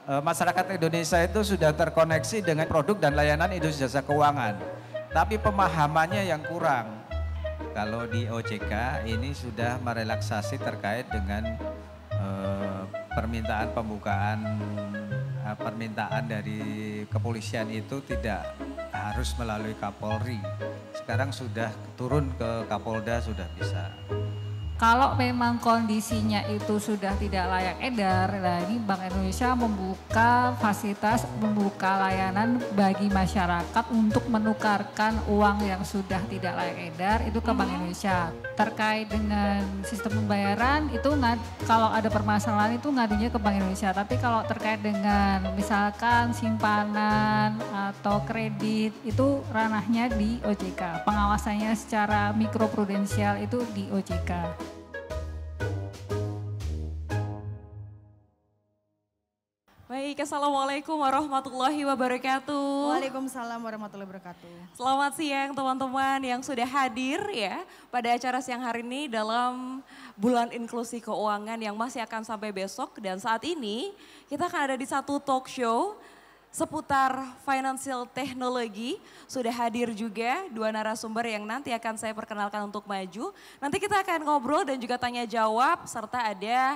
masyarakat Indonesia itu sudah terkoneksi dengan produk dan layanan industri jasa keuangan. Tapi pemahamannya yang kurang. Kalau di OJK ini sudah merelaksasi terkait dengan permintaan pembukaan permintaan dari kepolisian itu tidak harus melalui Kapolri. Sekarang sudah turun ke Kapolda sudah bisa. Kalau memang kondisinya itu sudah tidak layak edar, nah ini Bank Indonesia membuka fasilitas, membuka layanan bagi masyarakat untuk menukarkan uang yang sudah tidak layak edar itu ke Bank Indonesia. Terkait dengan sistem pembayaran itu kalau ada permasalahan itu ngadunya ke Bank Indonesia. Tapi kalau terkait dengan misalkan simpanan atau kredit itu ranahnya di OJK. Pengawasannya secara mikroprudensial itu di OJK. Baik, Assalamualaikum warahmatullahi wabarakatuh. Waalaikumsalam warahmatullahi wabarakatuh. Selamat siang teman-teman yang sudah hadir ya pada acara siang hari ini dalam bulan inklusi keuangan yang masih akan sampai besok. Dan saat ini kita akan ada di satu talk show seputar financial technology. Sudah hadir juga dua narasumber yang nanti akan saya perkenalkan untuk maju. Nanti kita akan ngobrol dan juga tanya jawab serta ada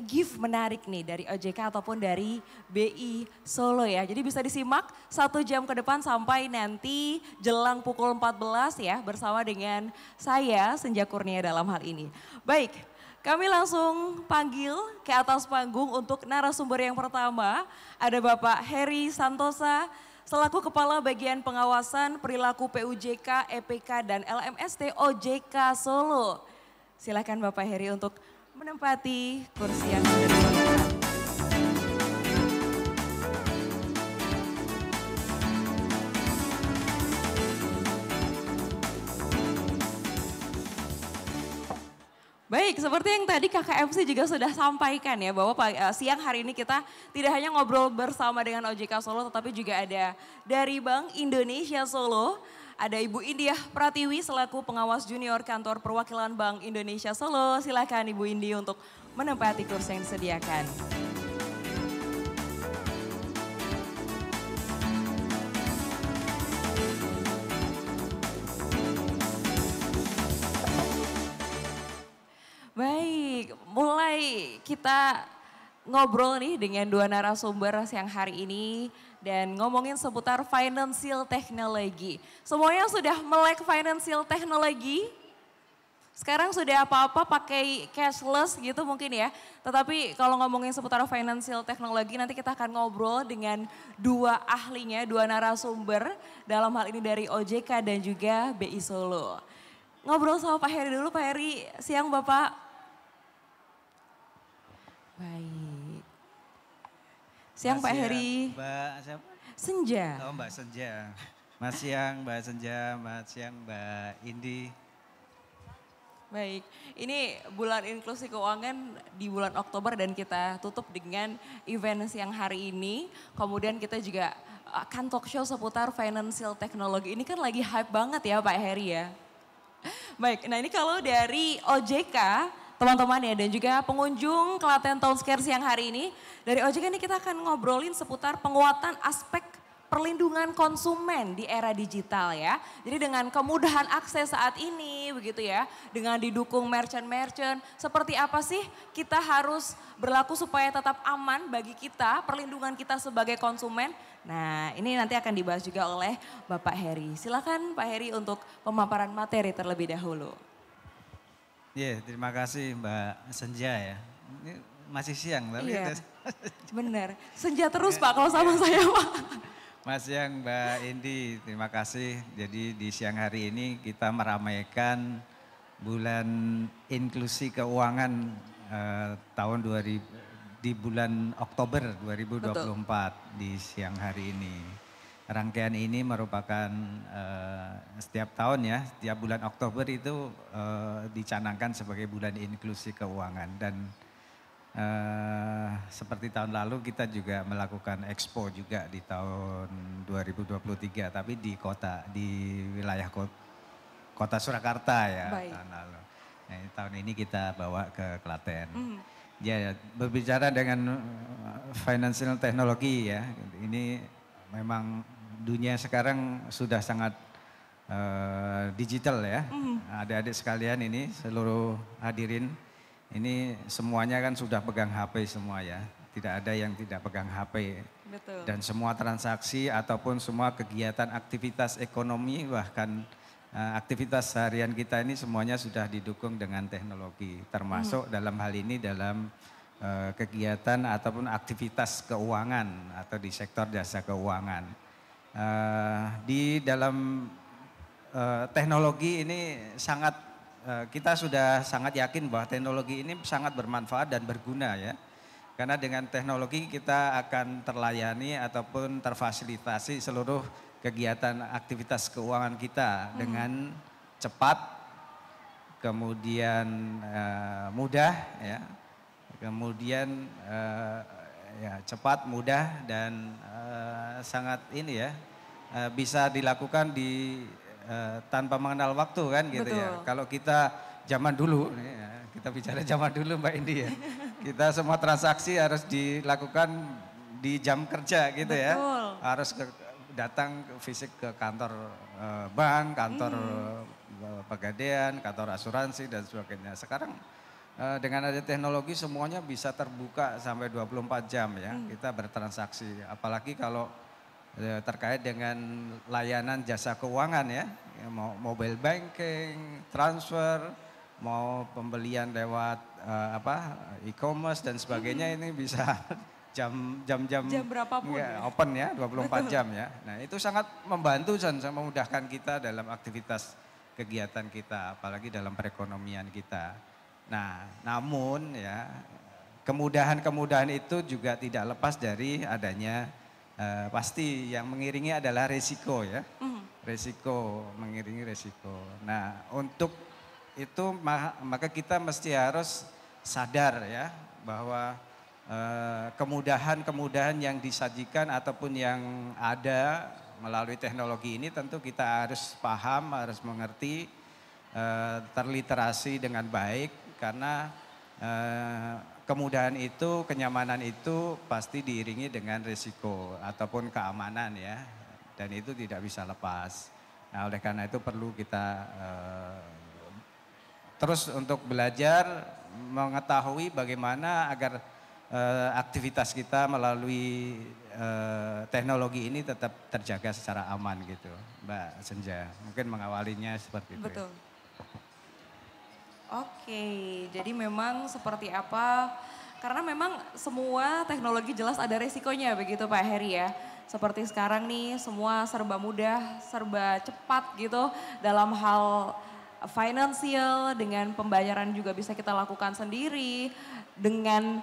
gift menarik nih dari OJK ataupun dari BI Solo ya. Jadi bisa disimak 1 jam ke depan sampai nanti jelang pukul 14 ya bersama dengan saya Senja Kurnia dalam hal ini. Baik, kami langsung panggil ke atas panggung untuk narasumber yang pertama. Ada Bapak Heri Santosa selaku Kepala Bagian Pengawasan Perilaku PUJK, EPK dan LMST OJK Solo. Silakan Bapak Heri untuk menempati kursi yang ada di sana. Baik, seperti yang tadi Kakak MC juga sudah sampaikan ya bahwa siang hari ini kita tidak hanya ngobrol bersama dengan OJK Solo tetapi juga ada dari Bank Indonesia Solo. Ada Ibu Indiah Pratiwi selaku pengawas junior kantor perwakilan Bank Indonesia Solo. Silakan Ibu Indi untuk menempati kursi yang disediakan. Baik, mulai kita ngobrol nih dengan dua narasumber siang hari ini dan ngomongin seputar financial technology. Semuanya sudah melek financial technology? Sekarang sudah apa-apa pakai cashless gitu mungkin ya. Tetapi kalau ngomongin seputar financial technology nanti kita akan ngobrol dengan dua ahlinya, dua narasumber dalam hal ini dari OJK dan juga BI Solo. Ngobrol sama Pak Heri dulu, Pak Heri. Siang Bapak. Baik. Siang Pak Heri. Mbak siapa? Senja. Oh Mbak Senja. Mas siang Mbak Senja, Mas siang Mbak Indi. Baik, ini bulan inklusi keuangan di bulan Oktober dan kita tutup dengan event siang hari ini. Kemudian kita juga akan talk show seputar financial technology. Ini kan lagi hype banget ya Pak Heri ya. Baik, nah ini kalau dari OJK teman-teman ya dan juga pengunjung Klaten Town Square siang hari ini. Dari OJK ini kita akan ngobrolin seputar penguatan aspek perlindungan konsumen di era digital ya. Jadi dengan kemudahan akses saat ini begitu ya. Dengan didukung merchant-merchant. Seperti apa sih kita harus berlaku supaya tetap aman bagi kita, perlindungan kita sebagai konsumen. Nah ini nanti akan dibahas juga oleh Bapak Heri. Silakan Pak Heri untuk pemaparan materi terlebih dahulu. Ya, terima kasih Mbak Senja ya. Ini masih siang tapi iya, benar. Senja terus Pak kalau sama saya Pak. Mas siang Mbak Indi, terima kasih. Jadi di siang hari ini kita meramaikan bulan inklusi keuangan tahun 2000 di bulan Oktober 2024. Betul. Di siang hari ini. Rangkaian ini merupakan setiap tahun ya, setiap bulan Oktober itu dicanangkan sebagai bulan inklusi keuangan dan seperti tahun lalu kita juga melakukan expo juga di tahun 2023 tapi di wilayah kota Surakarta ya. Baik. Tahun lalu. Nah, tahun ini kita bawa ke Klaten. Ya, berbicara dengan financial teknologi ya, ini memang dunia sekarang sudah sangat digital ya. Adik-adik sekalian ini, seluruh hadirin, ini semuanya kan sudah pegang HP semua ya. Tidak ada yang tidak pegang HP. Betul. Dan semua transaksi ataupun semua kegiatan aktivitas ekonomi bahkan aktivitas harian kita ini semuanya sudah didukung dengan teknologi. Termasuk dalam hal ini dalam kegiatan ataupun aktivitas keuangan atau di sektor jasa keuangan. Di dalam teknologi ini sangat kita sudah sangat yakin bahwa teknologi ini sangat bermanfaat dan berguna ya. Karena dengan teknologi kita akan terlayani ataupun terfasilitasi seluruh kegiatan aktivitas keuangan kita dengan cepat, kemudian mudah ya. Kemudian ya cepat, mudah dan sangat ini ya bisa dilakukan tanpa mengenal waktu kan gitu. Betul. Ya. Kalau kita zaman dulu, ya, kita bicara zaman dulu Mbak Indi ya, kita semua transaksi harus dilakukan di jam kerja gitu. Betul. Ya, harus datang fisik ke kantor bank, kantor pegadaian, kantor asuransi dan sebagainya. Sekarang dengan ada teknologi semuanya bisa terbuka sampai 24 jam ya, kita bertransaksi. Apalagi kalau terkait dengan layanan jasa keuangan ya, mau mobile banking, transfer, mau pembelian lewat e-commerce dan sebagainya ini bisa jam berapapun ya, open ya 24 jam ya. Nah itu sangat membantu dan memudahkan kita dalam aktivitas kegiatan kita, apalagi dalam perekonomian kita. Nah namun ya kemudahan-kemudahan itu juga tidak lepas dari adanya pasti yang mengiringi adalah resiko ya, resiko mengiringi resiko. Nah untuk itu maka kita mesti harus sadar ya bahwa kemudahan-kemudahan yang disajikan ataupun yang ada melalui teknologi ini tentu kita harus paham, harus mengerti, terliterasi dengan baik karena kemudahan itu, kenyamanan itu pasti diiringi dengan risiko ataupun keamanan ya. Dan itu tidak bisa lepas. Nah oleh karena itu perlu kita terus untuk belajar, mengetahui bagaimana agar aktivitas kita melalui teknologi ini tetap terjaga secara aman gitu. Mbak Senja, mungkin mengawalinya seperti itu. Betul. Oke, jadi memang seperti apa, karena memang semua teknologi jelas ada resikonya begitu Pak Heri ya. Seperti sekarang nih semua serba mudah, serba cepat gitu dalam hal finansial, dengan pembayaran juga bisa kita lakukan sendiri, dengan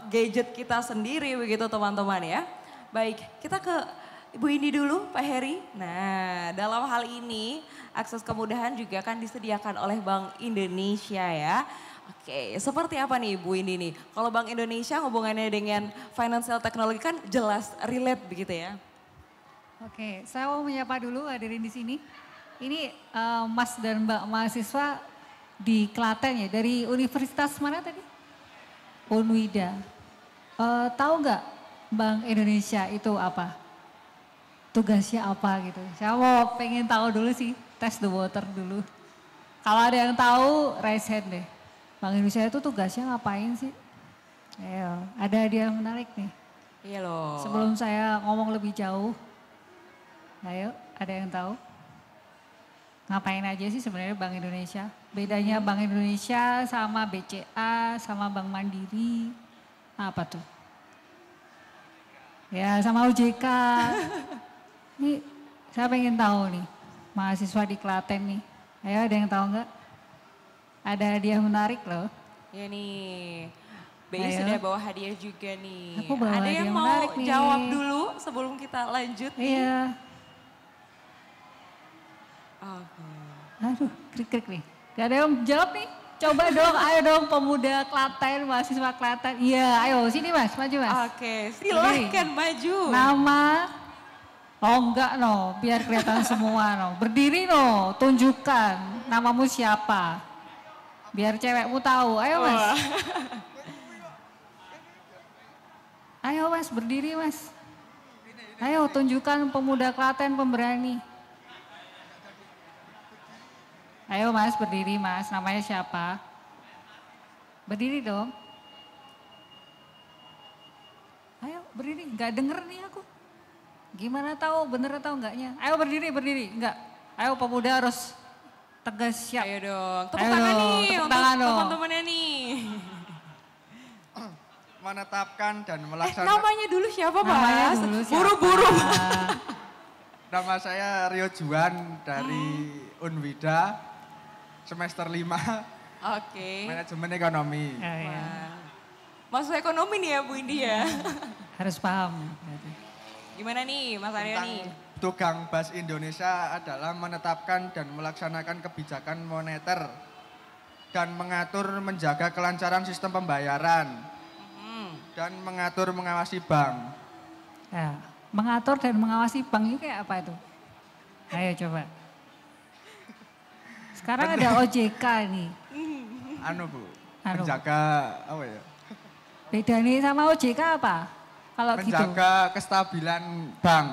gadget kita sendiri begitu teman-teman ya. Baik, kita ke Ibu Indi dulu Pak Heri. Nah dalam hal ini akses kemudahan juga kan disediakan oleh Bank Indonesia ya. Oke, seperti apa nih Ibu Indi nih? Kalau Bank Indonesia hubungannya dengan financial technology kan jelas relate begitu ya. Oke, saya mau menyapa dulu hadirin di sini. Ini Mas dan Mbak mahasiswa di Klaten ya, dari universitas mana tadi? Unwida. Tahu nggak Bank Indonesia itu apa? Tugasnya apa gitu? Saya mau pengen tahu dulu sih, test the water dulu. Kalau ada yang tahu, raise hand deh. Bank Indonesia itu tugasnya ngapain sih? Ayo, ada hadiah menarik nih. Iya loh. Sebelum saya ngomong lebih jauh, ayo ada yang tahu? Ngapain aja sih sebenarnya Bank Indonesia? Bedanya Bank Indonesia sama BCA, sama Bank Mandiri, apa tuh? Ya sama OJK. Nih saya pengen tahu nih, mahasiswa di Klaten nih. Ayo ada yang tahu nggak? Ada hadiah menarik loh. Ya nih, BI sudah bawa hadiah juga nih. Aku bawa ada hadiah yang mau menarik nih. jawab dulu sebelum kita lanjut nih? Iya. Oke. Aduh, krik-krik nih. Gak ada yang jawab nih? Coba dong, ayo dong pemuda Klaten, mahasiswa Klaten. Iya, ayo sini mas, maju mas. Oke, silahkan maju. Nama, oh enggak no, biar kelihatan semua no. Berdiri no, tunjukkan namamu siapa. Biar cewekmu tahu, ayo mas. Ayo Mas, berdiri Mas. Ayo tunjukkan pemuda Klaten pemberani. Ayo Mas, berdiri Mas. Namanya siapa? Berdiri dong. Ayo berdiri, nggak denger nih aku. Gimana tahu bener atau enggaknya? Ayo berdiri, enggak. Ayo pemuda harus tegas siap. Ayo dong, tepuk Ayo tangan dong, nih tepuk untuk tangan dong. teman-temannya nih. Menetapkan dan melaksanakan. Namanya dulu siapa Namanya Mas? dulu siapa? Buru-buru. Nama saya Rio Juan dari Unwida, semester 5, Oke. manajemen ekonomi. Ya, ya. Wah. Masuk ekonomi nih ya Bu Indi ya. Harus paham. Gimana nih Mas Aryo nih? Tugang Bank Indonesia adalah menetapkan dan melaksanakan kebijakan moneter dan mengatur menjaga kelancaran sistem pembayaran dan mengatur mengawasi bank. Ya, mengatur dan mengawasi bank itu kayak apa itu? Ayo coba. Sekarang ada OJK nih. Bu, Anu. menjaga apa ya? Beda nih sama OJK apa? Kalau gitu. Menjaga kestabilan bank.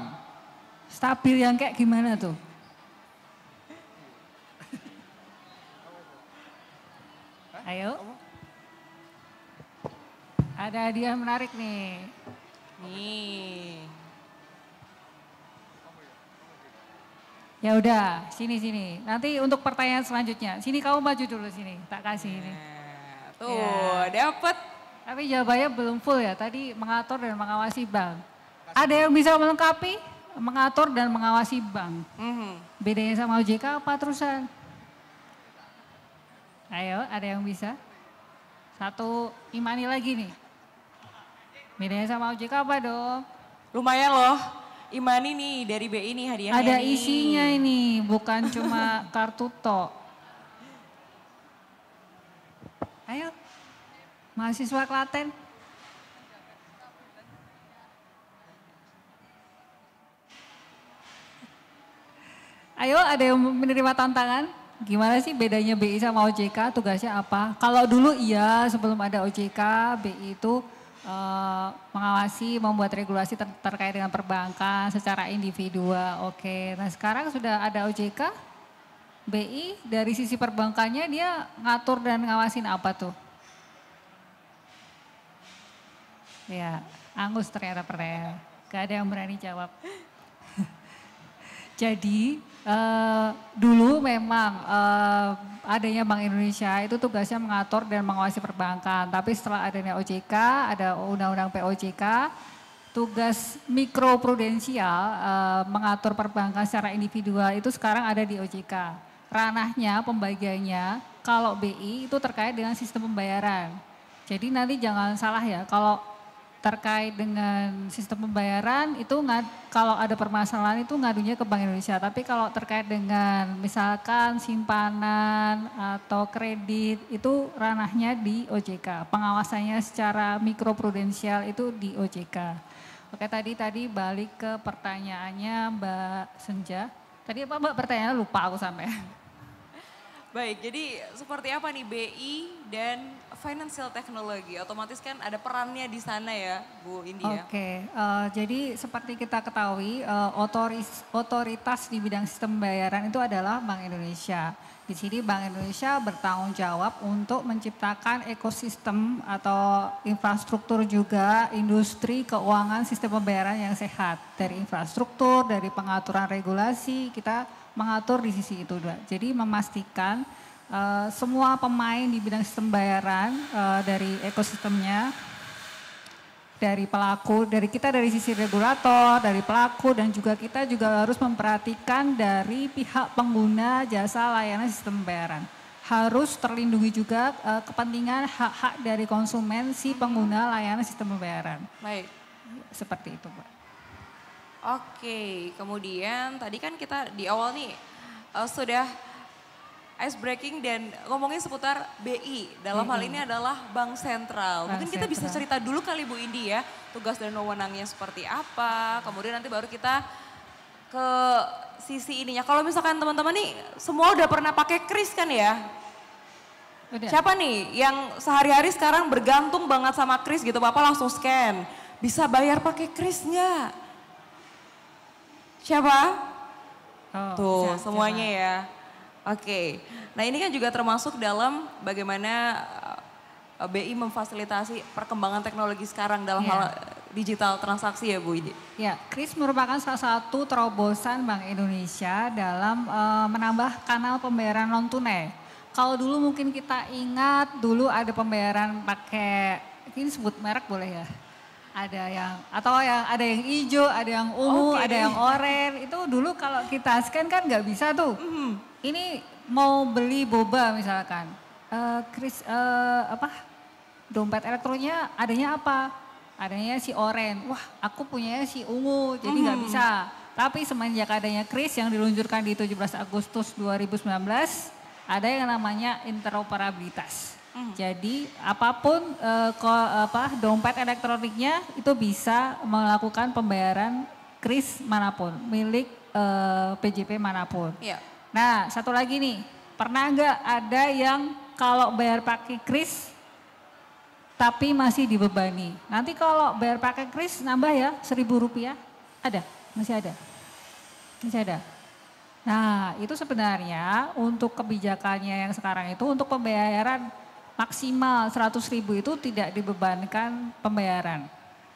Stabil yang kayak gimana tuh? Ayo. Ada hadiah menarik nih. Nih. Ya udah, sini. Nanti untuk pertanyaan selanjutnya, sini kamu maju dulu sini, tak kasih ini. Nah, tuh, dapet. Tapi jawabannya belum full ya, tadi mengatur dan mengawasi bank. Ada yang bisa melengkapi? Mengatur dan mengawasi bank. Bedanya sama OJK apa terusan? Ayo, ada yang bisa? Satu Imani lagi nih. Bedanya sama OJK apa dong? Lumayan loh. Imani nih dari BI nih hadiahnya Ada nih. isinya ini, bukan cuma kartu tok. Ayo, mahasiswa Klaten. Ayo, ada yang menerima tantangan? Gimana sih bedanya BI sama OJK, tugasnya apa? Kalau dulu iya, sebelum ada OJK, BI itu mengawasi, membuat regulasi terkait dengan perbankan secara individual. Oke, nah sekarang sudah ada OJK, BI dari sisi perbankannya dia ngatur dan ngawasin apa tuh? Ya, angus ternyata pertanyaan. Gak ada yang berani jawab. Jadi dulu memang adanya Bank Indonesia itu tugasnya mengatur dan mengawasi perbankan. Tapi setelah adanya OJK, ada Undang-Undang POJK, tugas mikroprudensial mengatur perbankan secara individual itu sekarang ada di OJK. Ranahnya, pembagiannya, kalau BI itu terkait dengan sistem pembayaran. Jadi nanti jangan salah ya, kalau terkait dengan sistem pembayaran itu kalau ada permasalahan itu ngadunya ke Bank Indonesia. Tapi kalau terkait dengan misalkan simpanan atau kredit itu ranahnya di OJK. Pengawasannya secara mikroprudensial itu di OJK. Oke, tadi balik ke pertanyaannya Mbak Senja. Tadi apa Mbak pertanyaannya lupa aku sampai. Baik, jadi seperti apa nih BI dan financial technology? Otomatis kan ada perannya di sana ya, Bu Indi ya. Oke, jadi seperti kita ketahui otoritas di bidang sistem pembayaran itu adalah Bank Indonesia. Di sini Bank Indonesia bertanggung jawab untuk menciptakan ekosistem atau infrastruktur juga industri keuangan sistem pembayaran yang sehat. Dari infrastruktur, dari pengaturan regulasi, kita mengatur di sisi itu. Jadi memastikan semua pemain di bidang sistem pembayaran dari ekosistemnya, dari pelaku, dari kita dari sisi regulator, dari pelaku dan juga kita juga harus memperhatikan dari pihak pengguna jasa layanan sistem pembayaran. Harus terlindungi juga kepentingan hak-hak dari konsumen si pengguna layanan sistem pembayaran. Baik. Seperti itu, Pak. Oke, kemudian tadi kan kita di awal nih sudah ice breaking dan ngomongin seputar BI. Dalam hal ini adalah Bank Sentral. Mungkin kita bisa cerita dulu kali Bu Indi ya, tugas dan wewenangnya seperti apa. Kemudian nanti baru kita ke sisi ininya. Kalau misalkan teman-teman nih semua udah pernah pakai kris kan ya? Udah. Siapa nih yang sehari-hari sekarang bergantung banget sama kris gitu, Bapak langsung scan. Bisa bayar pakai kris nggak? Siapa? Oh, Tuh, bisa, semuanya coba. ya. Oke. Nah, ini kan juga termasuk dalam bagaimana BI memfasilitasi perkembangan teknologi sekarang dalam Iya. hal digital transaksi ya Bu Idi. Ya, kris merupakan salah satu terobosan Bank Indonesia dalam menambah kanal pembayaran non tunai. Kalau dulu mungkin kita ingat dulu ada pembayaran pakai, ini sebut merek boleh ya? Ada yang atau yang ada yang hijau, ada yang ungu, Oke. ada yang oranye. Itu dulu kalau kita scan kan nggak bisa tuh. Ini mau beli boba misalkan, kris dompet elektroniknya adanya apa? Adanya si oranye. Wah, aku punyanya si ungu, jadi nggak bisa. Tapi semenjak adanya kris yang diluncurkan di 17 Agustus 2019, ada yang namanya interoperabilitas. Jadi apapun dompet elektroniknya itu bisa melakukan pembayaran kris manapun, milik PJP manapun. Iya. Nah, satu lagi nih, pernah nggak ada yang kalau bayar pakai kris tapi masih dibebani? Nanti kalau bayar pakai kris nambah ya Rp1.000, ada, masih ada, masih ada. Nah, itu sebenarnya untuk kebijakannya yang sekarang itu untuk pembayaran maksimal 100.000 itu tidak dibebankan pembayaran.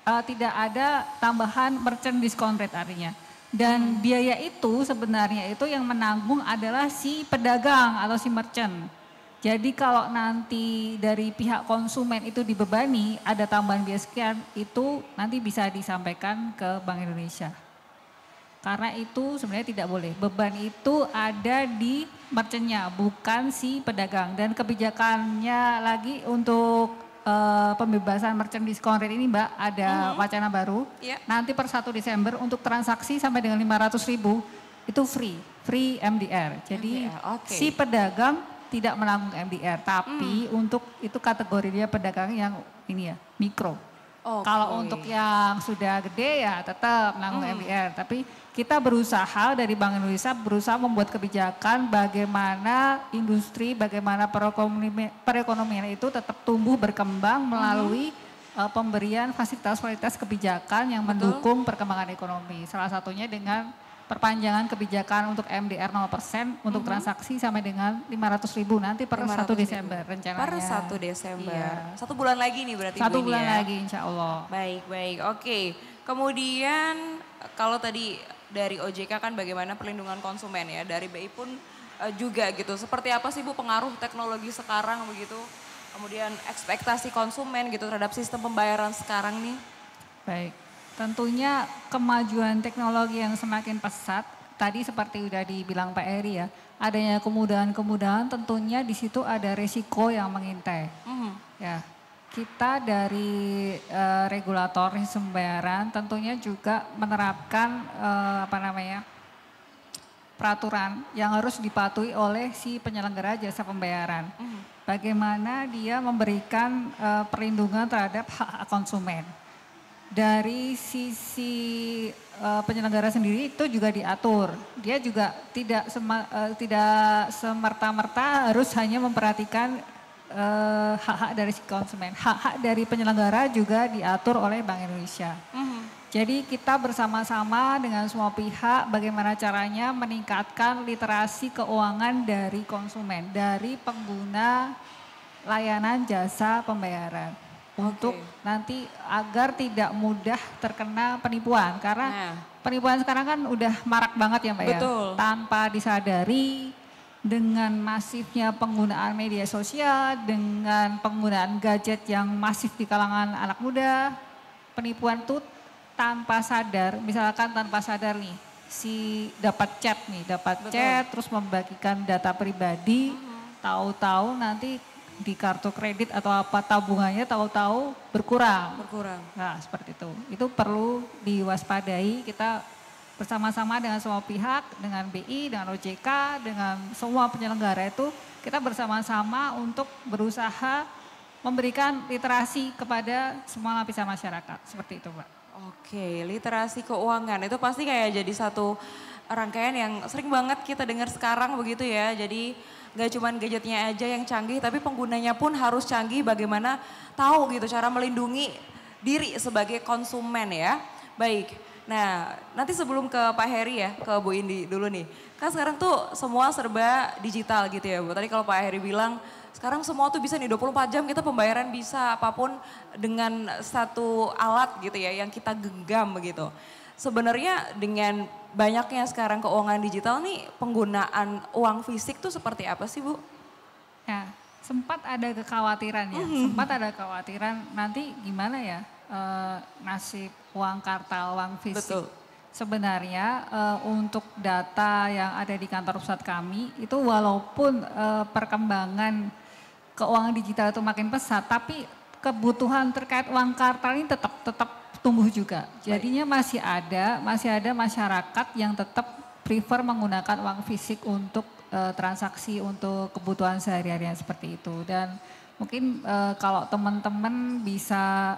Tidak ada tambahan merchant discount rate artinya. Dan biaya itu sebenarnya itu yang menanggung adalah si pedagang atau si merchant. Jadi kalau nanti dari pihak konsumen itu dibebani ada tambahan biaya sekian, itu nanti bisa disampaikan ke Bank Indonesia. Karena itu sebenarnya tidak boleh. Beban itu ada di merchantnya, bukan si pedagang. Dan kebijakannya lagi untuk pembebasan merchant discount rate ini Mbak, ada wacana baru. Iya. Nanti per 1 Desember untuk transaksi sampai dengan 500.000 itu free MDR. Jadi MDR, oke. si pedagang tidak menanggung MDR, tapi untuk itu kategori dia pedagang yang ini ya, mikro. Oke. Kalau untuk yang sudah gede ya tetap menanggung MDR, tapi kita berusaha dari Bank Indonesia berusaha membuat kebijakan bagaimana industri, bagaimana perekonomian itu tetap tumbuh berkembang melalui pemberian fasilitas-fasilitas kebijakan yang mendukung perkembangan ekonomi. Salah satunya dengan perpanjangan kebijakan untuk MDR 0% untuk transaksi sampai dengan 500.000 nanti per 1 Desember rencananya. Per 1 Desember. Iya. 1 bulan lagi nih berarti 1 Bu ini bulan ya. lagi insya Allah. Baik, baik. Oke. Kemudian kalau tadi dari OJK kan bagaimana perlindungan konsumen ya. Dari BI pun juga gitu. Seperti apa sih Bu pengaruh teknologi sekarang begitu? Kemudian ekspektasi konsumen gitu terhadap sistem pembayaran sekarang nih. Baik, tentunya kemajuan teknologi yang semakin pesat, tadi seperti udah dibilang Pak Eri ya, adanya kemudahan-kemudahan tentunya di situ ada resiko yang mengintai. Ya, kita dari regulator sistem pembayaran tentunya juga menerapkan peraturan yang harus dipatuhi oleh si penyelenggara jasa pembayaran. Bagaimana dia memberikan perlindungan terhadap hak konsumen. Dari sisi penyelenggara sendiri itu juga diatur. Dia juga tidak semerta-merta harus hanya memperhatikan hak-hak dari si konsumen. Hak-hak dari penyelenggara juga diatur oleh Bank Indonesia. Jadi kita bersama-sama dengan semua pihak bagaimana caranya meningkatkan literasi keuangan dari konsumen, dari pengguna layanan jasa pembayaran. Untuk nanti agar tidak mudah terkena penipuan. Karena penipuan sekarang kan udah marak banget ya Mbak Betul. ya. Tanpa disadari dengan masifnya penggunaan media sosial, dengan penggunaan gadget yang masif di kalangan anak muda, penipuan itu tanpa sadar, misalkan tanpa sadar nih, si dapat chat terus membagikan data pribadi, tahu-tahu nanti di kartu kredit atau apa tabungannya tahu-tahu berkurang. Nah seperti itu. Itu perlu diwaspadai, kita bersama-sama dengan semua pihak, dengan BI, dengan OJK, dengan semua penyelenggara itu kita bersama-sama untuk berusaha memberikan literasi kepada semua lapisan masyarakat. Seperti itu Pak. Oke, literasi keuangan itu pasti kayak jadi satu rangkaian yang sering banget kita dengar sekarang begitu ya. Jadi gak cuman gadgetnya aja yang canggih tapi penggunanya pun harus canggih bagaimana tahu gitu cara melindungi diri sebagai konsumen ya. Baik, nah nanti sebelum ke Pak Heri ya, ke Bu Indi dulu nih. Kan sekarang tuh semua serba digital gitu ya Bu. Tadi kalau Pak Heri bilang sekarang semua tuh bisa nih 24 jam kita pembayaran bisa apapun dengan satu alat gitu ya yang kita genggam begitu. Sebenarnya dengan banyaknya sekarang keuangan digital nih penggunaan uang fisik tuh seperti apa sih Bu? Ya, sempat ada kekhawatiran ya, sempat ada kekhawatiran nanti gimana ya nasib uang kartal, uang fisik. Betul. Sebenarnya untuk data yang ada di kantor pusat kami itu walaupun perkembangan keuangan digital itu makin pesat, tapi kebutuhan terkait uang kartal ini tetap tumbuh juga. Jadinya masih ada masyarakat yang tetap prefer menggunakan uang fisik untuk transaksi untuk kebutuhan sehari-hari seperti itu. Dan mungkin kalau teman-teman bisa,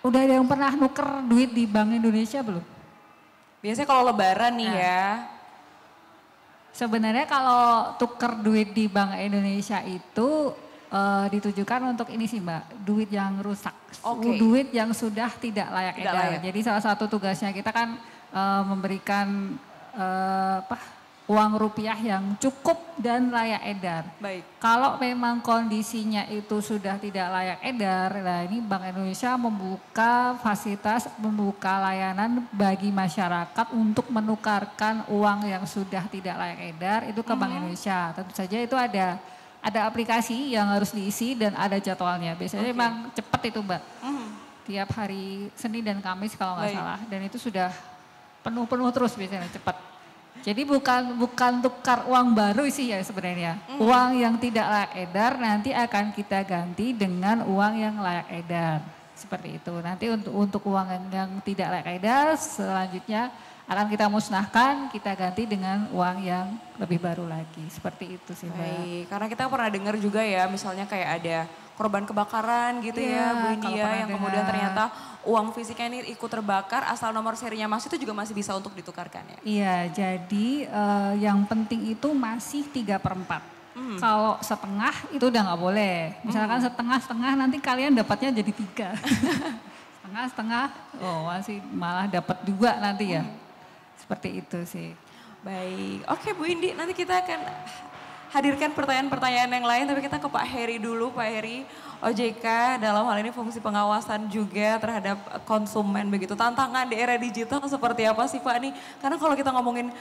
udah ada yang pernah nuker duit di Bank Indonesia belum? Biasanya kalau lebaran nih ya. Sebenarnya kalau tuker duit di Bank Indonesia itu ditujukan untuk ini sih Mbak, duit yang rusak, duit yang sudah tidak layak edar. Jadi salah satu tugasnya kita kan memberikan uang rupiah yang cukup dan layak edar. Baik. Kalau memang kondisinya itu sudah tidak layak edar, nah ini Bank Indonesia membuka fasilitas, membuka layanan bagi masyarakat untuk menukarkan uang yang sudah tidak layak edar itu ke Bank Indonesia. Tentu saja itu ada aplikasi yang harus diisi dan ada jadwalnya. Biasanya memang cepat itu Mbak. Tiap hari Senin dan Kamis kalau nggak salah. Dan itu sudah penuh terus biasanya cepat. Jadi bukan tukar uang baru sih ya sebenarnya. Uang yang tidak layak edar nanti akan kita ganti dengan uang yang layak edar. Seperti itu. Nanti untuk uang yang tidak layak edar selanjutnya akan kita musnahkan, kita ganti dengan uang yang lebih baru lagi. Seperti itu sih Mbak. Baik, karena kita pernah dengar juga ya misalnya kayak ada korban kebakaran gitu ya Bu India yang kemudian ternyata uang fisiknya ini ikut terbakar asal nomor serinya masih itu juga masih bisa untuk ditukarkan ya? Iya, jadi yang penting itu masih 3/4. Kalau setengah itu udah nggak boleh. Misalkan setengah-setengah nanti kalian dapatnya jadi 3. Setengah-setengah, oh masih malah dapat 2 nanti ya. Seperti itu sih. Baik, oke Bu Indi nanti kita akan hadirkan pertanyaan-pertanyaan yang lain tapi kita ke Pak Heri dulu. Pak Heri, OJK dalam hal ini fungsi pengawasan juga terhadap konsumen begitu. Tantangan di era digital seperti apa sih Pak nih? Karena kalau kita ngomongin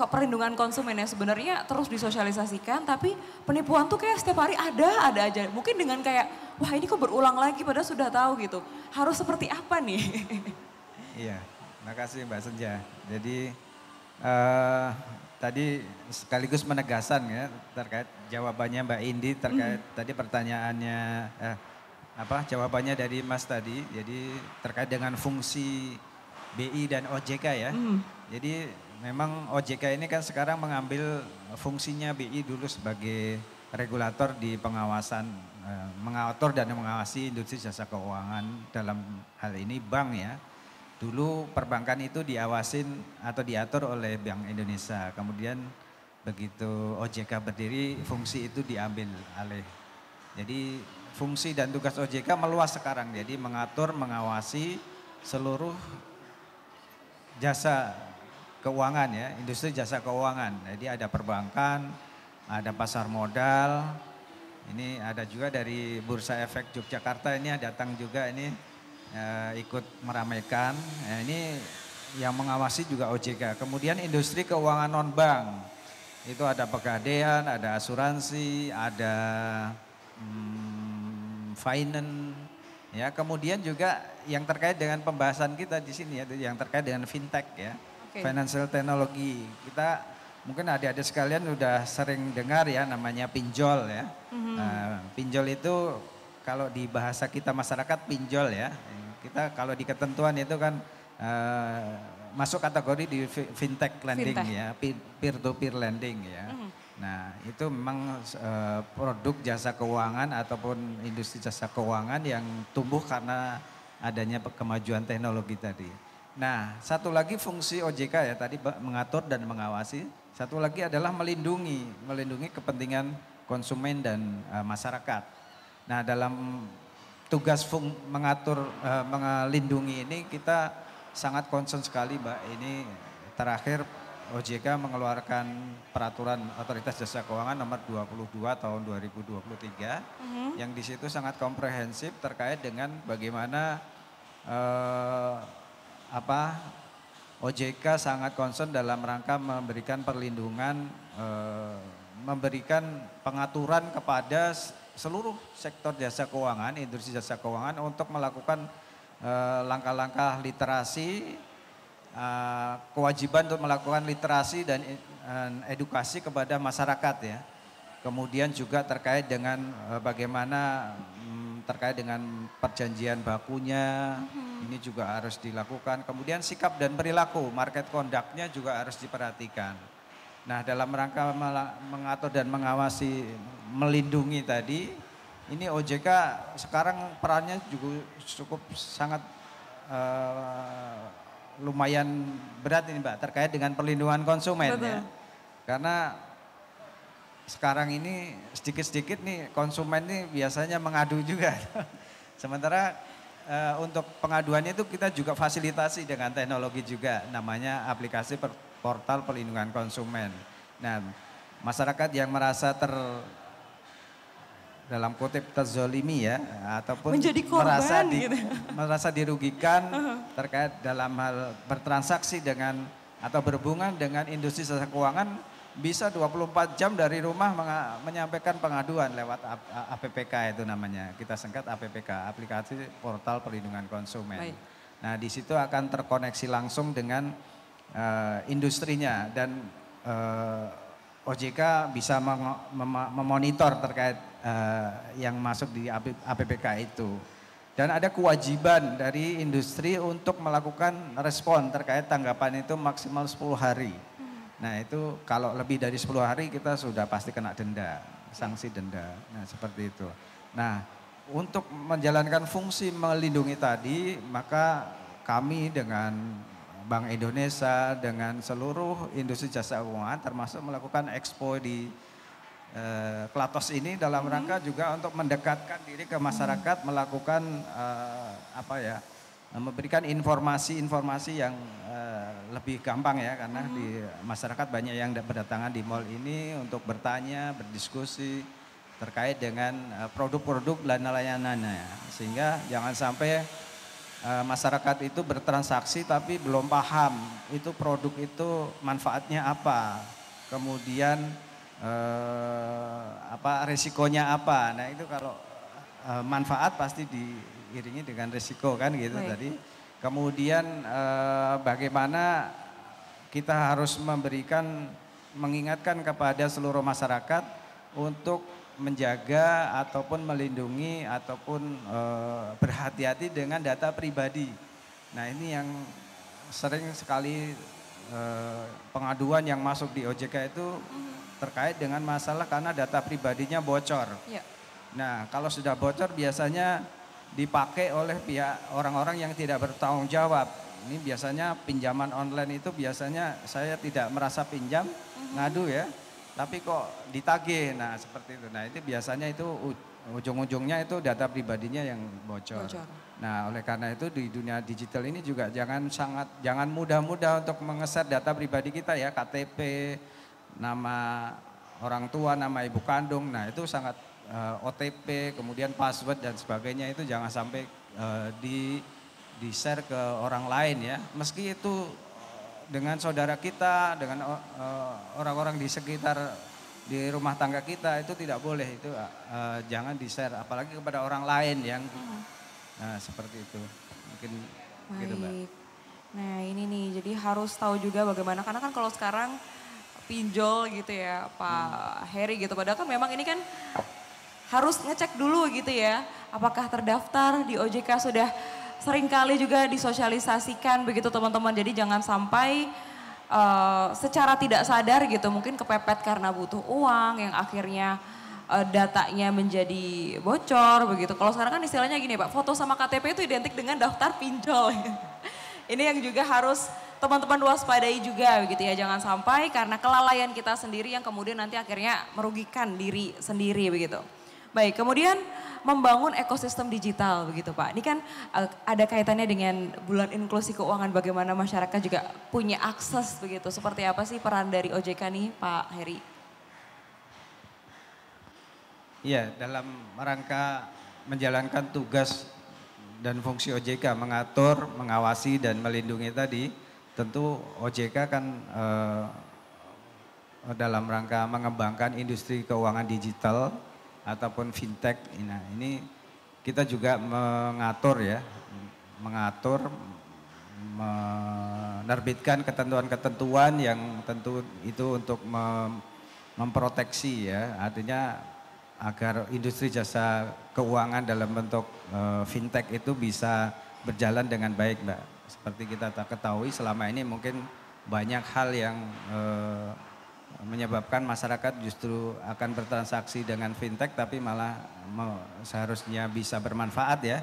perlindungan konsumen ya sebenarnya terus disosialisasikan tapi penipuan tuh kayak setiap hari ada aja. Mungkin dengan kayak wah ini kok berulang lagi padahal sudah tahu gitu. Harus seperti apa nih? Iya. Terima kasih Mbak Senja. Jadi tadi sekaligus menegasan ya terkait jawabannya Mbak Indi terkait tadi pertanyaannya jawabannya dari Mas tadi. Jadi terkait dengan fungsi BI dan OJK ya. Jadi memang OJK ini kan sekarang mengambil fungsinya BI dulu sebagai regulator di pengawasan mengatur dan mengawasi industri jasa keuangan dalam hal ini bank ya. Dulu perbankan itu diawasin atau diatur oleh Bank Indonesia. Kemudian begitu OJK berdiri, fungsi itu diambil alih. Jadi fungsi dan tugas OJK meluas sekarang. Jadi mengatur, mengawasi seluruh jasa keuangan ya, industri jasa keuangan. Jadi ada perbankan, ada pasar modal. Ini ada juga dari Bursa Efek Yogyakarta ini datang juga ini. Ikut meramaikan, ini yang mengawasi juga OJK. Kemudian industri keuangan non bank, itu ada pegadaian, ada asuransi, ada finance, ya. Kemudian juga yang terkait dengan pembahasan kita di sini ya, yang terkait dengan fintech ya, financial technology. Kita mungkin adik-adik sekalian udah sering dengar ya namanya pinjol ya. Pinjol itu kalau di bahasa kita masyarakat pinjol ya. Kita kalau di ketentuan itu kan masuk kategori di fintech lending ya, peer to peer lending ya. Nah itu memang produk jasa keuangan ataupun industri jasa keuangan yang tumbuh karena adanya kemajuan teknologi tadi. Nah satu lagi fungsi OJK ya tadi mengatur dan mengawasi, satu lagi adalah melindungi kepentingan konsumen dan masyarakat. Nah dalam tugas mengatur, melindungi ini kita sangat concern sekali Mbak. Ini terakhir OJK mengeluarkan peraturan Otoritas Jasa Keuangan nomor 22 tahun 2023 yang di situ sangat komprehensif terkait dengan bagaimana OJK sangat concern dalam rangka memberikan perlindungan, memberikan pengaturan kepada seluruh sektor jasa keuangan, industri jasa keuangan untuk melakukan langkah-langkah literasi, kewajiban untuk melakukan literasi dan edukasi kepada masyarakat ya. Kemudian juga terkait dengan bagaimana terkait dengan perjanjian bakunya, ini juga harus dilakukan. Kemudian sikap dan perilaku, market conduct-nya juga harus diperhatikan. Nah dalam rangka mengatur dan mengawasi, melindungi tadi, ini OJK sekarang perannya juga cukup sangat lumayan berat ini Mbak, terkait dengan perlindungan konsumen ya. Karena sekarang ini sedikit-sedikit nih konsumen nih biasanya mengadu juga. Sementara untuk pengaduannya itu kita juga fasilitasi dengan teknologi juga, namanya aplikasi portal perlindungan konsumen. Nah masyarakat yang merasa dalam kutip terzolimi ya, ataupun menjadi korban, merasa dirugikan terkait dalam hal bertransaksi dengan atau berhubungan dengan industri jasa keuangan, bisa 24 jam dari rumah menyampaikan pengaduan lewat APPK itu namanya. Kita singkat APPK, aplikasi portal perlindungan konsumen. Baik. Nah di situ akan terkoneksi langsung dengan industrinya dan OJK bisa memonitor terkait yang masuk di APPK itu. Dan ada kewajiban dari industri untuk melakukan respon terkait tanggapan itu maksimal 10 hari. Nah itu kalau lebih dari 10 hari kita sudah pasti kena denda, sanksi denda. Nah seperti itu. Nah untuk menjalankan fungsi melindungi tadi, maka kami dengan Bank Indonesia, dengan seluruh industri jasa keuangan termasuk melakukan expo di Klatos ini dalam rangka juga untuk mendekatkan diri ke masyarakat, melakukan memberikan informasi-informasi yang lebih gampang ya, karena di masyarakat banyak yang berdatangan di mall ini untuk bertanya, berdiskusi terkait dengan produk-produk dan layanannya, sehingga jangan sampai masyarakat itu bertransaksi tapi belum paham itu produk itu manfaatnya apa, kemudian resikonya apa. Nah itu kalau manfaat pasti diiringi dengan resiko kan gitu. Baik. Tadi. Kemudian bagaimana kita harus mengingatkan kepada seluruh masyarakat untuk menjaga ataupun melindungi ataupun berhati-hati dengan data pribadi. Nah ini yang sering sekali pengaduan yang masuk di OJK itu terkait dengan masalah karena data pribadinya bocor. Ya. Nah kalau sudah bocor biasanya dipakai oleh pihak orang-orang yang tidak bertanggung jawab. Ini biasanya pinjaman online itu biasanya saya tidak merasa pinjam, ngadu ya. Tapi kok ditagih, nah seperti itu. Nah itu biasanya itu ujung-ujungnya itu data pribadinya yang bocor. Nah oleh karena itu di dunia digital ini juga jangan mudah-mudah untuk mengeser data pribadi kita ya, KTP, nama orang tua, nama ibu kandung. Nah itu sangat OTP, kemudian password dan sebagainya itu jangan sampai di-share ke orang lain ya. Meski itu dengan saudara kita, dengan orang-orang di sekitar di rumah tangga kita itu tidak boleh, itu jangan di-share apalagi kepada orang lain yang seperti itu. Mungkin gitu Mbak. Nah ini nih, jadi harus tahu juga bagaimana, karena kan kalau sekarang pinjol gitu ya Pak Heri gitu, padahal kan memang ini kan harus ngecek dulu gitu ya, apakah terdaftar di OJK, sudah seringkali juga disosialisasikan begitu teman-teman. Jadi jangan sampai secara tidak sadar gitu mungkin kepepet karena butuh uang yang akhirnya datanya menjadi bocor begitu. Kalau sekarang kan istilahnya gini Pak, foto sama KTP itu identik dengan daftar pinjol. Ini yang juga harus teman-teman waspadai juga begitu ya. Jangan sampai karena kelalaian kita sendiri yang kemudian nanti akhirnya merugikan diri sendiri begitu. Baik, kemudian membangun ekosistem digital begitu Pak. Ini kan ada kaitannya dengan bulan inklusi keuangan, bagaimana masyarakat juga punya akses begitu. Seperti apa sih peran dari OJK nih Pak Heri? Iya, dalam rangka menjalankan tugas dan fungsi OJK mengatur, mengawasi dan melindungi tadi, tentu OJK kan dalam rangka mengembangkan industri keuangan digital ataupun fintech. Nah, ini kita juga mengatur ya, menerbitkan ketentuan-ketentuan yang tentu itu untuk memproteksi ya, artinya agar industri jasa keuangan dalam bentuk fintech itu bisa berjalan dengan baik, Mbak. Seperti kita ketahui selama ini mungkin banyak hal yang menyebabkan masyarakat justru akan bertransaksi dengan fintech tapi malah seharusnya bisa bermanfaat ya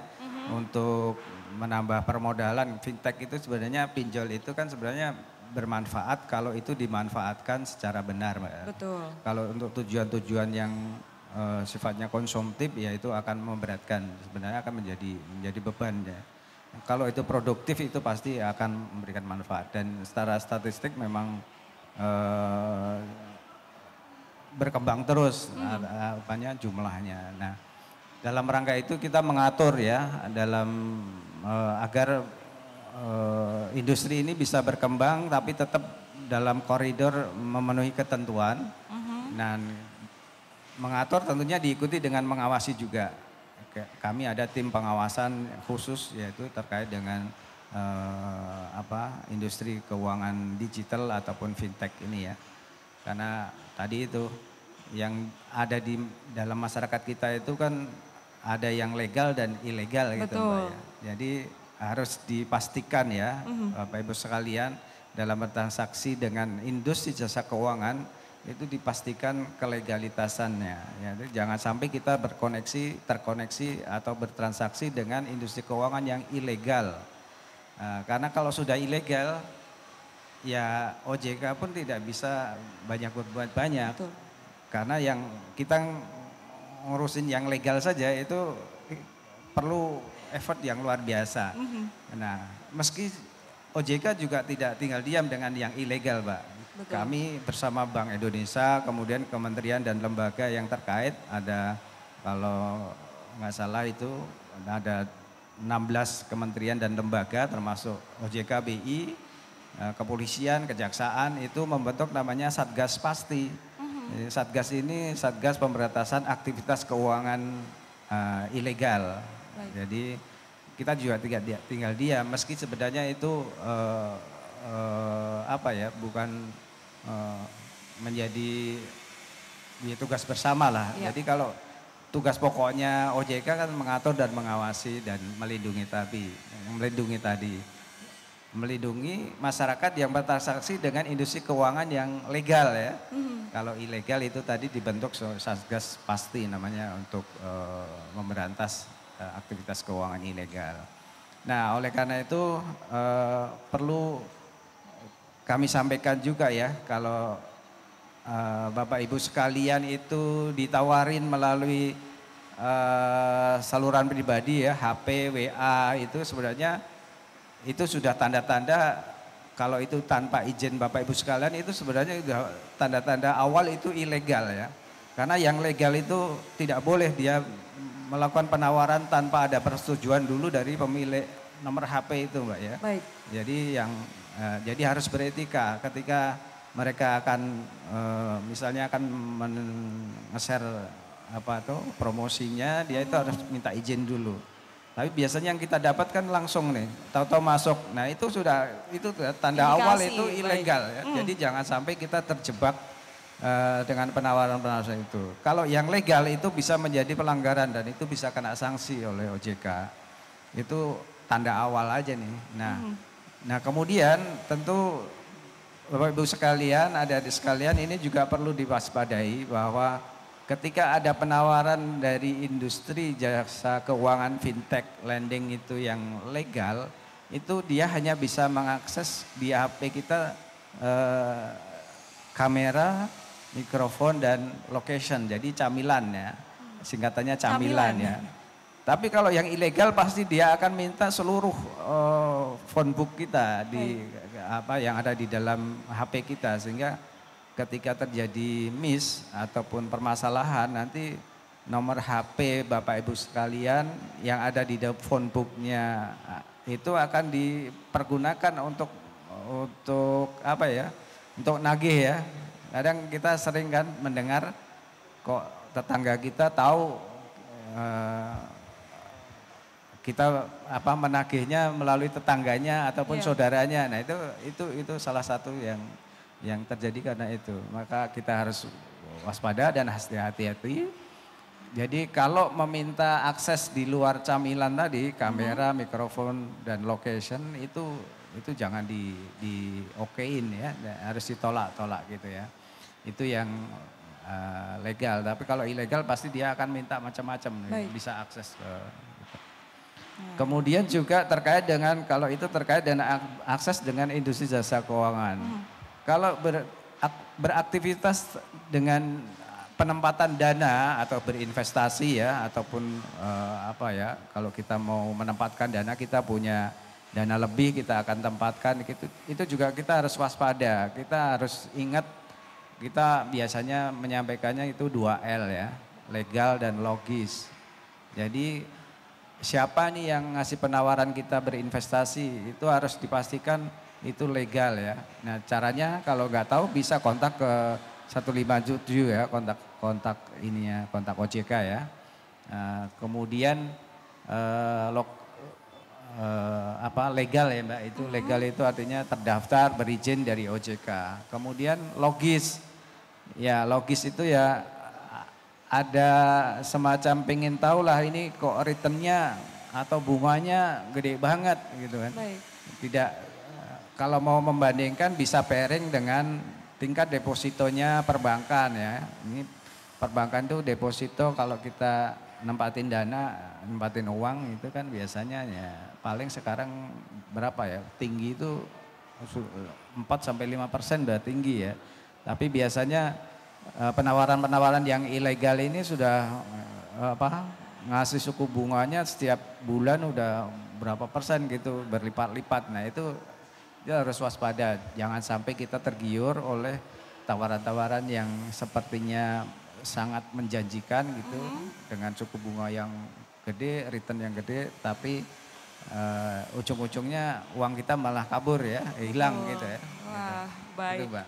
untuk menambah permodalan. Fintech itu sebenarnya, pinjol itu kan sebenarnya bermanfaat kalau itu dimanfaatkan secara benar, Mbak. Betul. Kalau untuk tujuan-tujuan yang sifatnya konsumtif ya itu akan memberatkan, sebenarnya akan menjadi beban ya. Kalau itu produktif itu pasti akan memberikan manfaat, dan secara statistik memang berkembang terus apanya jumlahnya. Nah, dalam rangka itu kita mengatur ya dalam agar industri ini bisa berkembang tapi tetap dalam koridor memenuhi ketentuan. Dan mengatur tentunya diikuti dengan mengawasi juga. Kami ada tim pengawasan khusus yaitu terkait dengan industri keuangan digital ataupun fintech ini ya. Karena tadi itu yang ada di dalam masyarakat kita itu kan ada yang legal dan ilegal gitu, Mbak ya. Jadi harus dipastikan ya Bapak Ibu sekalian dalam bertransaksi dengan industri jasa keuangan itu dipastikan kelegalitasannya. Ya, jangan sampai kita terkoneksi atau bertransaksi dengan industri keuangan yang ilegal. Karena kalau sudah ilegal, ya OJK pun tidak bisa berbuat banyak. Betul. Karena yang kita ngurusin yang legal saja itu perlu effort yang luar biasa. Nah, meski OJK juga tidak tinggal diam dengan yang ilegal, Pak. Betul. Kami bersama Bank Indonesia, kemudian kementerian dan lembaga yang terkait, ada kalau nggak salah itu ada 16 kementerian dan lembaga termasuk OJK, BI, kepolisian, kejaksaan itu membentuk namanya Satgas Pasti. Satgas ini Satgas Pemberantasan Aktivitas Keuangan Ilegal. Baik. Jadi kita juga tidak tinggal diam meski sebenarnya itu bukan menjadi tugas bersama lah. Ya. Jadi kalau tugas pokoknya OJK kan mengatur dan mengawasi dan melindungi masyarakat yang bertransaksi dengan industri keuangan yang legal ya. Kalau ilegal itu tadi dibentuk Satgas Pasti namanya untuk memberantas aktivitas keuangan ilegal. Nah, oleh karena itu perlu kami sampaikan juga ya, kalau Bapak Ibu sekalian itu ditawarin melalui saluran pribadi ya, HP, WA itu sebenarnya itu sudah tanda-tanda kalau itu tanpa izin Bapak Ibu sekalian itu sebenarnya sudah tanda-tanda awal itu ilegal ya. Karena yang legal itu tidak boleh dia melakukan penawaran tanpa ada persetujuan dulu dari pemilik nomor HP itu, Mbak ya. Baik. Jadi harus beretika ketika mereka akan misalnya akan nge-share promosinya, dia itu harus minta izin dulu. Tapi biasanya yang kita dapatkan langsung nih, tahu-tahu masuk. Nah itu itu tanda awal itu ilegal ya. Jadi jangan sampai kita terjebak dengan penawaran-penawaran itu. Kalau yang legal itu bisa menjadi pelanggaran dan itu bisa kena sanksi oleh OJK. Itu tanda awal aja nih. Nah kemudian tentu Bapak Ibu sekalian, adik-adik sekalian ini juga perlu diwaspadai bahwa ketika ada penawaran dari industri jasa keuangan fintech lending itu yang legal, itu dia hanya bisa mengakses di HP kita kamera, mikrofon dan location, jadi camilan ya. singkatannya camilan ya. Tapi kalau yang ilegal pasti dia akan minta seluruh phone book kita di apa yang ada di dalam HP kita, sehingga ketika terjadi miss ataupun permasalahan nanti nomor HP Bapak Ibu sekalian yang ada di dalam phone booknya itu akan dipergunakan untuk apa ya? Untuk nagih ya. Kadang kita sering kan mendengar kok tetangga kita tahu kita apa menagihnya melalui tetangganya ataupun saudaranya. Nah, itu salah satu yang terjadi karena itu. Maka kita harus waspada dan hati-hati. Jadi kalau meminta akses di luar camilan tadi, kamera, mikrofon dan location itu jangan di okein ya, harus ditolak-tolak gitu ya. Itu yang legal. Tapi kalau ilegal pasti dia akan minta macam-macam, bisa akses ke. Kemudian juga terkait dengan kalau itu terkait dengan akses dengan industri jasa keuangan. Kalau beraktivitas dengan penempatan dana atau berinvestasi ya ataupun apa ya, kalau kita mau menempatkan dana, kita punya dana lebih kita akan tempatkan gitu. Itu juga kita harus waspada. Kita harus ingat, kita biasanya menyampaikannya itu 2L ya, legal dan logis. Jadi siapa nih yang ngasih penawaran kita berinvestasi itu harus dipastikan itu legal ya. Nah, caranya kalau nggak tahu bisa kontak ke 157 ya, kontak ininya, kontak OJK ya. Kemudian legal ya Mbak, itu legal itu artinya terdaftar berizin dari OJK. Kemudian logis, ya logis itu ya ada semacam pengen tahu lah ini kok returnnya atau bunganya gede banget gitu kan. Tidak, kalau mau membandingkan bisa pairing dengan tingkat depositonya perbankan ya. Ini perbankan tuh deposito kalau kita nempatin dana, nempatin uang itu kan biasanya ya paling sekarang berapa ya, tinggi itu 4-5% udah tinggi ya. Tapi biasanya penawaran-penawaran yang ilegal ini sudah ngasih suku bunganya setiap bulan udah berapa persen gitu, berlipat-lipat. Nah itu harus waspada, jangan sampai kita tergiur oleh tawaran-tawaran yang sepertinya sangat menjanjikan gitu dengan suku bunga yang gede, return yang gede, tapi ujung-ujungnya uang kita malah kabur ya, hilang gitu ya. Wah, gitu. baik. Itu, Mbak.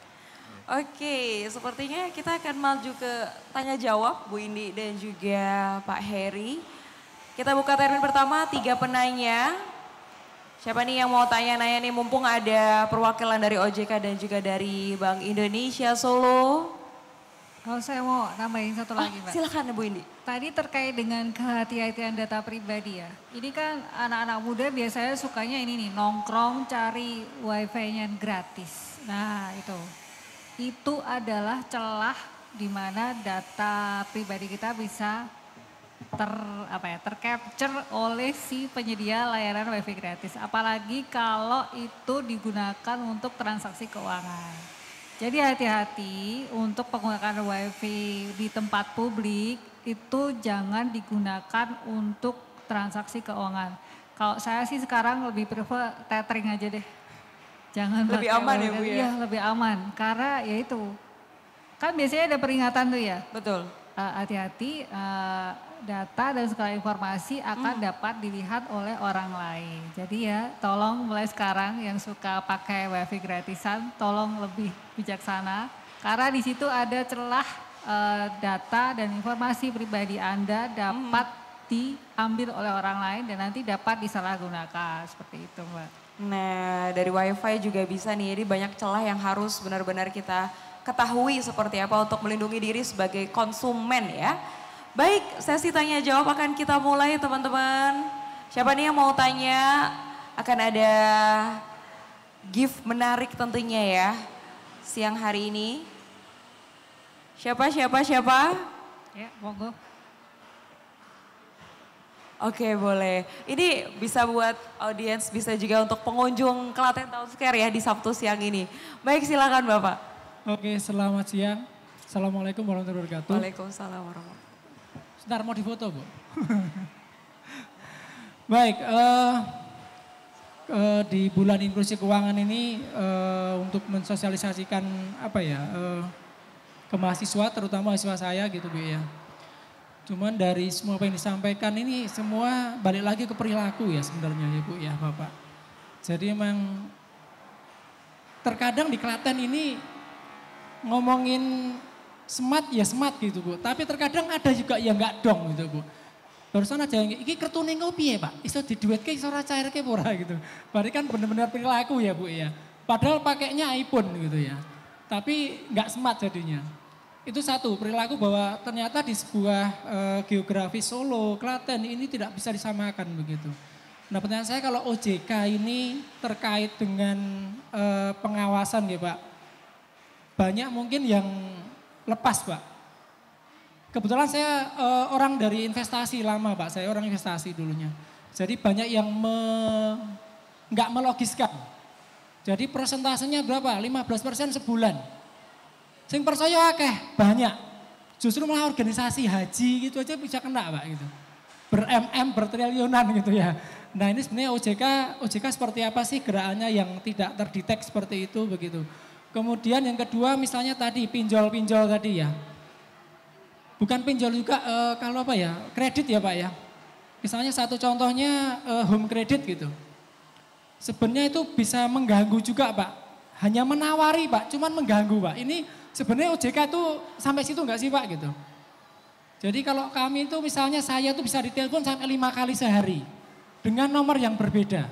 Oke, sepertinya kita akan maju ke tanya jawab Bu Indi dan juga Pak Heri. Kita buka termin pertama, 3 penanya. Siapa nih yang mau tanya-nanya nih, mumpung ada perwakilan dari OJK dan juga dari Bank Indonesia Solo. Kalau saya mau nambahin satu lagi Mbak. Silakan Bu Indi. Tadi terkait dengan kehati-hatian data pribadi ya. Ini kan anak-anak muda biasanya sukanya ini nih, nongkrong cari wifi-nya gratis. Nah itu adalah celah di mana data pribadi kita bisa tercapture oleh si penyedia layanan wifi gratis. Apalagi kalau itu digunakan untuk transaksi keuangan. Jadi hati-hati untuk penggunaan wifi di tempat publik itu jangan digunakan untuk transaksi keuangan. Kalau saya sih sekarang lebih prefer tethering aja deh. Jangan lebih aman ya Bu ya? Iya lebih aman, karena ya itu. Kan biasanya ada peringatan tuh ya. Betul. Hati-hati data dan segala informasi akan dapat dilihat oleh orang lain. Jadi ya tolong mulai sekarang yang suka pakai wifi gratisan tolong lebih bijaksana. Karena di situ ada celah data dan informasi pribadi Anda dapat diambil oleh orang lain dan nanti dapat disalahgunakan. Seperti itu Mbak. Nah dari wifi juga bisa nih, jadi banyak celah yang harus benar-benar kita ketahui seperti apa untuk melindungi diri sebagai konsumen ya. Baik, sesi tanya jawab akan kita mulai teman-teman. Siapa nih yang mau tanya? Akan ada gift menarik tentunya ya siang hari ini. Siapa? Ya, monggo. Oke boleh. Ini bisa buat audiens, bisa juga untuk pengunjung Klaten Town Square ya di Sabtu siang ini. Baik silakan Bapak. Oke, selamat siang. Assalamualaikum warahmatullahi wabarakatuh. Waalaikumsalam warahmatullahi wabarakatuh. Sebentar mau difoto Bu. Baik, di bulan inklusi keuangan ini untuk mensosialisasikan apa ya ke mahasiswa, terutama mahasiswa saya gitu Bu ya. Cuman dari semua apa yang disampaikan ini semua balik lagi ke perilaku ya sebenarnya ya Bu ya Bapak. Jadi emang terkadang di Klaten ini ngomongin smart ya smart gitu Bu. Tapi terkadang ada juga yang enggak dong gitu Bu. Barusan aja iki kertune ngopi ya Pak, iso diduetke iso ora cairke ora gitu. Berarti kan benar-benar perilaku ya Bu ya. Padahal pakainya iPhone gitu ya. Tapi enggak smart jadinya. Itu satu, perilaku bahwa ternyata di sebuah geografi Solo, Klaten ini tidak bisa disamakan begitu. Nah pertanyaan saya kalau OJK ini terkait dengan pengawasan ya Pak. Banyak mungkin yang lepas Pak. Kebetulan saya orang dari investasi lama Pak, saya orang investasi dulunya. Jadi banyak yang nggak melogiskan. Jadi persentasenya berapa? 15% sebulan. Sing percaya akeh, banyak. Justru malah organisasi haji gitu aja bisa kena Pak gitu. Bertriliunan gitu ya. Nah ini sebenarnya OJK seperti apa sih gerakannya yang tidak terdetek seperti itu begitu. Kemudian yang kedua misalnya tadi pinjol-pinjol tadi ya. Bukan pinjol juga kalau apa ya, kredit ya Pak ya. Misalnya satu contohnya home credit gitu. Sebenarnya itu bisa mengganggu juga Pak. Hanya menawari Pak, cuman mengganggu Pak. Ini sebenarnya OJK itu sampai situ enggak sih Pak gitu. Jadi kalau kami itu misalnya saya tuh bisa ditelepon sampai 5 kali sehari. Dengan nomor yang berbeda.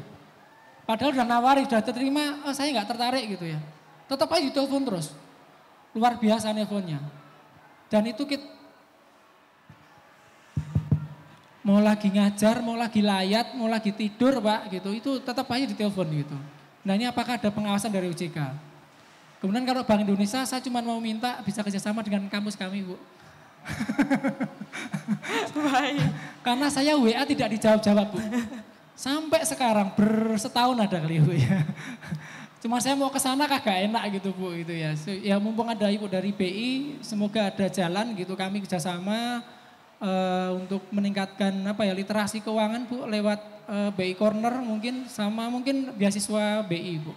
Padahal udah nawari, udah terima, oh saya enggak tertarik gitu ya. Tetap aja ditelepon terus. Luar biasa nelfonnya. Dan itu kita mau lagi ngajar, mau lagi layat, mau lagi tidur Pak gitu, itu tetap aja ditelepon gitu. Nah ini apakah ada pengawasan dari OJK? Kemudian kalau Bank Indonesia saya cuma mau minta bisa kerjasama dengan kampus kami Bu. Baik. Karena saya WA tidak dijawab-jawab Bu. Sampai sekarang bersetahun ada kali Bu ya. Cuma saya mau ke sana kagak enak gitu Bu gitu ya. Ya mumpung ada Ibu dari BI, semoga ada jalan gitu kami kerjasama untuk meningkatkan apa ya literasi keuangan Bu lewat BI Corner mungkin sama mungkin beasiswa BI Bu.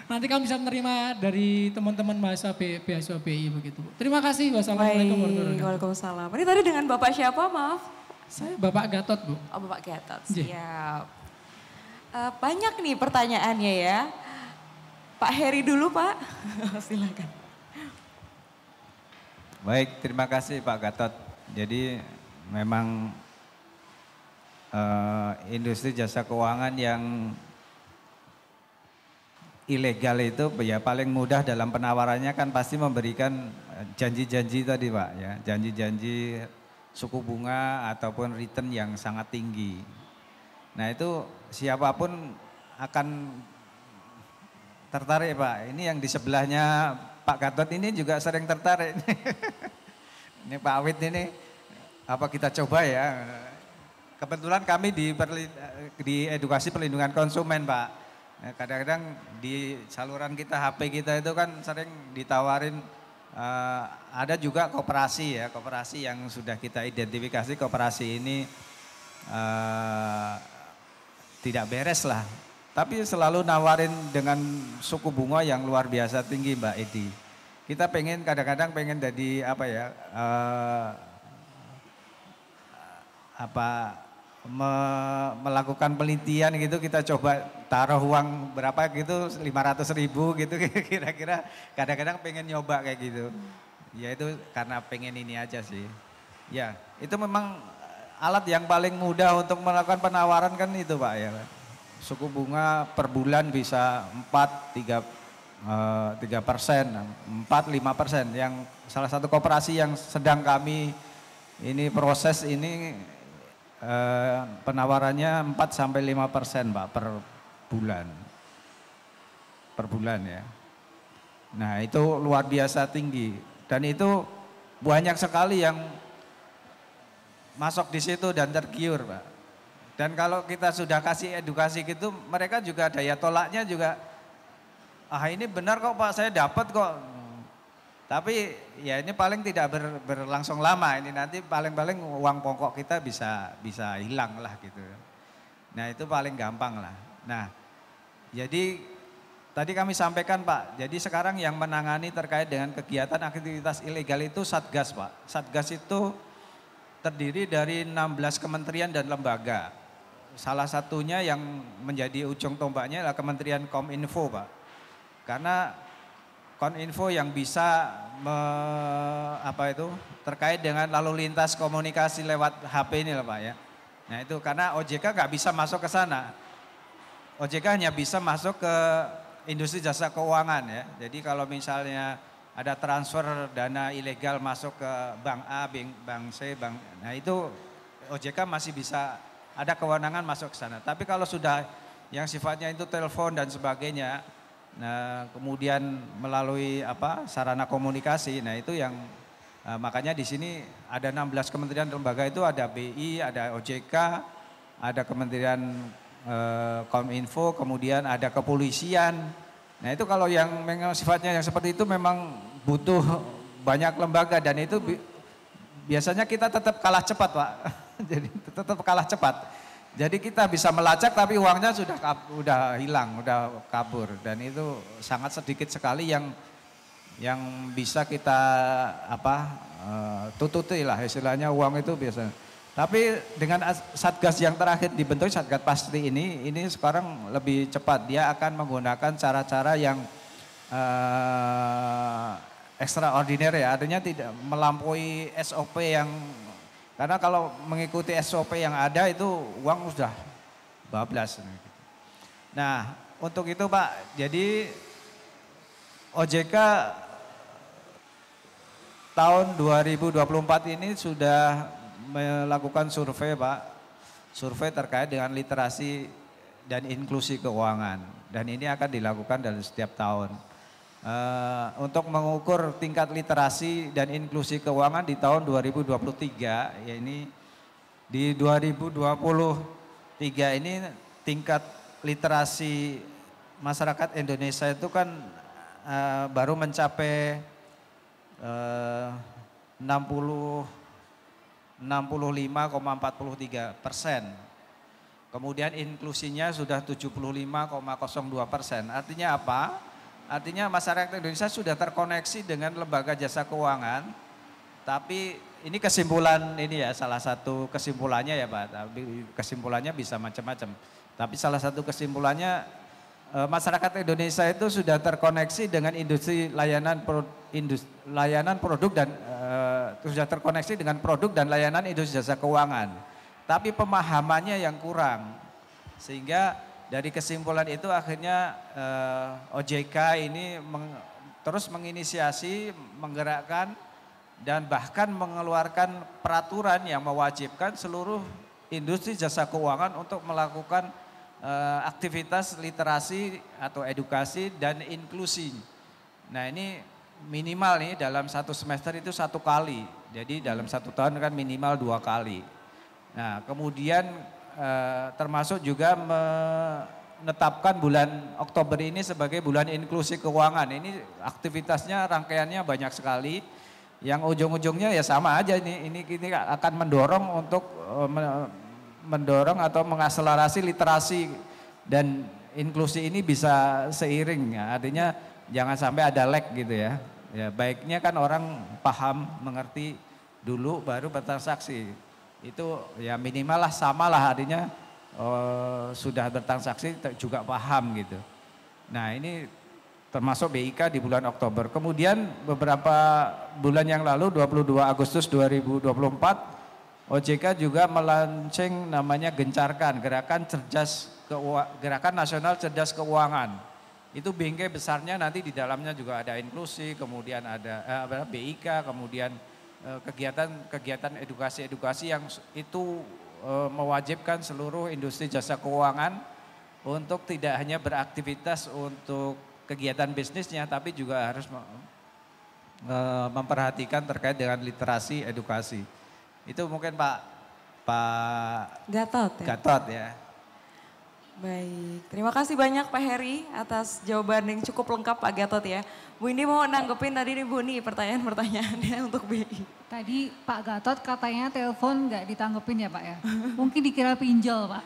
Nanti kami bisa menerima dari teman-teman mahasiswa BI begitu Bu. Terima kasih. Wassalamualaikum warahmatullahi wabarakatuh. Waalaikumsalam. Ini tadi dengan Bapak siapa maaf? Saya Bapak Gatot Bu. Oh Bapak Gatot, Iya. siap. Banyak nih pertanyaannya ya. Pak Heri dulu Pak, silakan. Baik, terima kasih Pak Gatot. Jadi memang industri jasa keuangan yang ilegal itu ya paling mudah dalam penawarannya kan pasti memberikan janji-janji tadi Pak ya, janji-janji suku bunga ataupun return yang sangat tinggi. Nah itu siapapun akan tertarik Pak. Ini yang di sebelahnya Pak Gatot ini juga sering tertarik. Ini Pak Awit ini apa kita coba ya. Kebetulan kami di edukasi perlindungan konsumen Pak. Nah, kadang-kadang di saluran kita HP kita itu kan sering ditawarin ada juga koperasi ya. Koperasi yang sudah kita identifikasi koperasi ini tidak beres lah. Tapi selalu nawarin dengan suku bunga yang luar biasa tinggi Mbak Edi. Kita pengen kadang-kadang pengen jadi apa ya melakukan penelitian gitu kita coba taruh uang berapa gitu 500.000 gitu kira-kira kadang-kadang pengen nyoba kayak gitu. Ya itu karena pengen ini aja sih. Ya itu memang alat yang paling mudah untuk melakukan penawaran kan itu Pak ya. Suku bunga per bulan bisa 3%, 4-5%. Yang salah satu koperasi yang sedang kami ini proses ini penawarannya 4-5% Pak per bulan. Per bulan ya. Nah itu luar biasa tinggi. Dan itu banyak sekali yang masuk di situ dan tergiur Pak. Dan kalau kita sudah kasih edukasi gitu, mereka juga daya tolaknya juga, ah ini benar kok Pak, saya dapat kok. Tapi ya ini paling tidak berlangsung lama, ini nanti paling-paling uang pokok kita bisa hilang lah gitu. Nah itu paling gampang lah. Nah jadi tadi kami sampaikan Pak, jadi sekarang yang menangani terkait dengan kegiatan aktivitas ilegal itu Satgas Pak. Satgas itu terdiri dari 16 kementerian dan lembaga. Salah satunya yang menjadi ujung tombaknya adalah Kementerian Kominfo Pak. Karena Kominfo yang bisa terkait dengan lalu lintas komunikasi lewat HP ini lah Pak ya. Nah itu karena OJK nggak bisa masuk ke sana. OJK hanya bisa masuk ke industri jasa keuangan ya. Jadi kalau misalnya ada transfer dana ilegal masuk ke bank A, bank C, nah itu OJK masih bisa ada kewenangan masuk ke sana. Tapi kalau sudah yang sifatnya itu telepon dan sebagainya, nah kemudian melalui sarana komunikasi, nah itu yang makanya di sini ada 16 kementerian lembaga itu ada BI, ada OJK, ada Kementerian Kominfo, kemudian ada kepolisian. Nah itu kalau yang sifatnya yang seperti itu memang butuh banyak lembaga dan itu biasanya kita tetap kalah cepat Pak. Jadi tetap kalah cepat. Jadi kita bisa melacak tapi uangnya sudah hilang, udah kabur dan itu sangat sedikit sekali yang bisa kita tututi lah istilahnya uang itu biasa. Tapi dengan Satgas yang terakhir dibentuk Satgas Pasti ini sekarang lebih cepat, dia akan menggunakan cara-cara yang extraordinary ya, artinya tidak melampaui SOP yang, karena kalau mengikuti SOP yang ada itu uang sudah bablas. Nah untuk itu Pak, jadi OJK tahun 2024 ini sudah melakukan survei Pak, survei terkait dengan literasi dan inklusi keuangan dan ini akan dilakukan dalam setiap tahun. Untuk mengukur tingkat literasi dan inklusi keuangan di tahun 2023, ya ini di 2023 ini tingkat literasi masyarakat Indonesia itu kan baru mencapai 65,43%. Kemudian inklusinya sudah 75,02%. Artinya apa? Artinya masyarakat Indonesia sudah terkoneksi dengan lembaga jasa keuangan. Tapi ini kesimpulan ini ya, salah satu kesimpulannya ya Pak. Tapi kesimpulannya bisa macam-macam. Tapi salah satu kesimpulannya masyarakat Indonesia itu sudah terkoneksi dengan industri layanan produk dan sudah terkoneksi dengan produk dan layanan industri jasa keuangan. Tapi pemahamannya yang kurang. Sehingga dari kesimpulan itu akhirnya OJK ini terus menginisiasi, menggerakkan dan bahkan mengeluarkan peraturan yang mewajibkan seluruh industri jasa keuangan untuk melakukan aktivitas literasi atau edukasi dan inklusi. Nah ini minimal nih dalam satu semester itu 1 kali. Jadi dalam 1 tahun kan minimal 2 kali. Nah kemudian termasuk juga menetapkan bulan Oktober ini sebagai bulan inklusi keuangan. Ini aktivitasnya rangkaiannya banyak sekali. Yang ujung-ujungnya ya sama aja ini akan mendorong untuk mendorong atau mengakselerasi literasi dan inklusi ini bisa seiring ya. Artinya jangan sampai ada lag gitu ya. Ya baiknya kan orang paham, mengerti dulu baru bertransaksi. Itu ya minimal lah samalah artinya sudah bertransaksi juga paham gitu. Nah ini termasuk BIK di bulan Oktober. Kemudian beberapa bulan yang lalu 22 Agustus 2024 OJK juga melaunching namanya Gencarkan, Gerakan Nasional Cerdas Keuangan. Itu bingkai besarnya nanti di dalamnya juga ada inklusi, kemudian ada BIK, kemudian kegiatan edukasi yang itu mewajibkan seluruh industri jasa keuangan untuk tidak hanya beraktivitas untuk kegiatan bisnisnya, tapi juga harus memperhatikan terkait dengan literasi edukasi. Itu mungkin Pak Gatot ya. Gatot ya. Baik, terima kasih banyak Pak Heri atas jawaban yang cukup lengkap Pak Gatot ya. Bu Indi mau nanggepin tadi nih Bu nih pertanyaan-pertanyaannya untuk BI. Tadi Pak Gatot katanya telepon nggak ditanggepin ya Pak ya? Mungkin dikira pinjol Pak.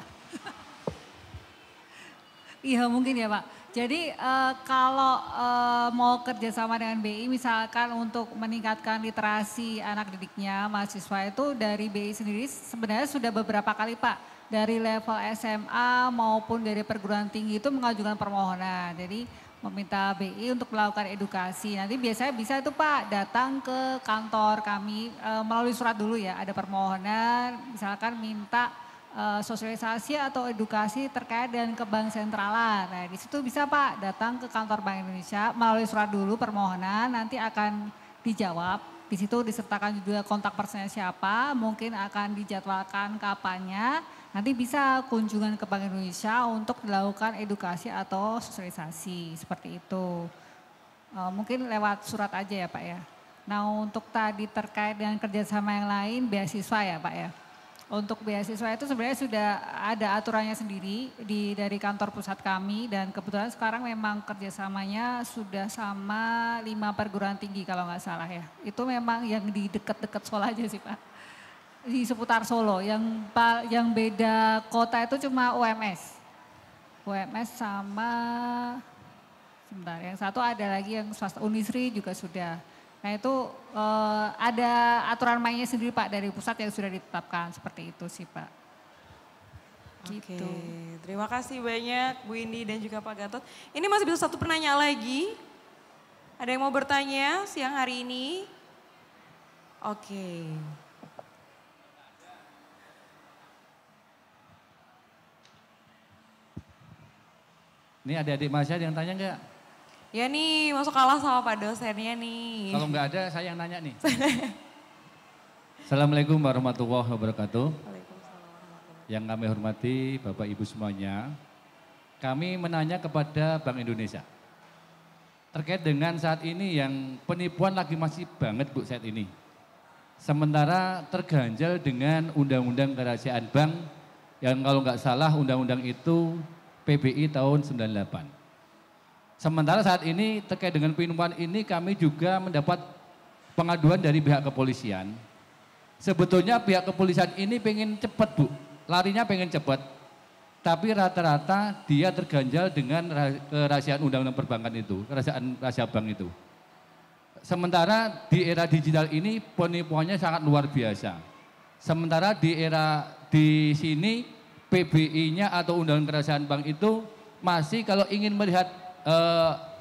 Iya mungkin ya Pak. Jadi kalau mau kerjasama dengan BI misalkan untuk meningkatkan literasi anak didiknya, mahasiswa itu dari BI sendiri sebenarnya sudah beberapa kali Pak. Dari level SMA maupun dari perguruan tinggi itu mengajukan permohonan. Jadi meminta BI untuk melakukan edukasi. Nanti biasanya bisa itu Pak datang ke kantor kami melalui surat dulu ya. Ada permohonan misalkan minta sosialisasi atau edukasi terkait dengan ke bank sentralan. Nah di situ bisa Pak datang ke kantor Bank Indonesia melalui surat dulu permohonan nanti akan dijawab. Di situ disertakan juga kontak personnya siapa, mungkin akan dijadwalkan kapannya. Nanti bisa kunjungan ke Bank Indonesia untuk dilakukan edukasi atau sosialisasi seperti itu. Mungkin lewat surat aja ya Pak ya. Nah untuk tadi terkait dengan kerjasama yang lain beasiswa ya Pak ya. Untuk beasiswa itu sebenarnya sudah ada aturannya sendiri dari kantor pusat kami dan kebetulan sekarang memang kerjasamanya sudah sama 5 perguruan tinggi kalau nggak salah ya. Itu memang yang di dekat-dekat sekolah aja sih Pak. Di seputar Solo, yang beda kota itu cuma UMS. UMS sama, sebentar yang satu ada lagi yang swasta Unisri juga sudah. Nah itu ada aturan mainnya sendiri Pak dari pusat yang sudah ditetapkan seperti itu sih Pak. Gitu. Oke, terima kasih banyak Bu Indi dan juga Pak Gatot. Ini masih bisa satu pertanyaan lagi. Ada yang mau bertanya siang hari ini? Oke. Ini adik-adik masih ada yang tanya enggak? Ya nih masuk kalah sama Pak dosennya nih. Kalau enggak ada saya yang nanya nih. Assalamualaikum warahmatullahi wabarakatuh. Yang kami hormati Bapak Ibu semuanya. Kami menanya kepada Bank Indonesia. Terkait dengan saat ini yang penipuan lagi masih banget Bu saat ini. Sementara terganjal dengan Undang-Undang Kerahasiaan Bank yang kalau nggak salah undang-undang itu PBI tahun 98. Sementara saat ini terkait dengan penipuan ini kami juga mendapat pengaduan dari pihak kepolisian. Sebetulnya pihak kepolisian ini pengen cepat Bu, larinya pengen cepat. Tapi rata-rata dia terganjal dengan kerahasiaan undang-undang perbankan itu, kerahasiaan rahasia bank itu. Sementara di era digital ini penipuannya sangat luar biasa. Sementara di sini PBI-nya atau undang-undang kerahasiaan bank itu masih kalau ingin melihat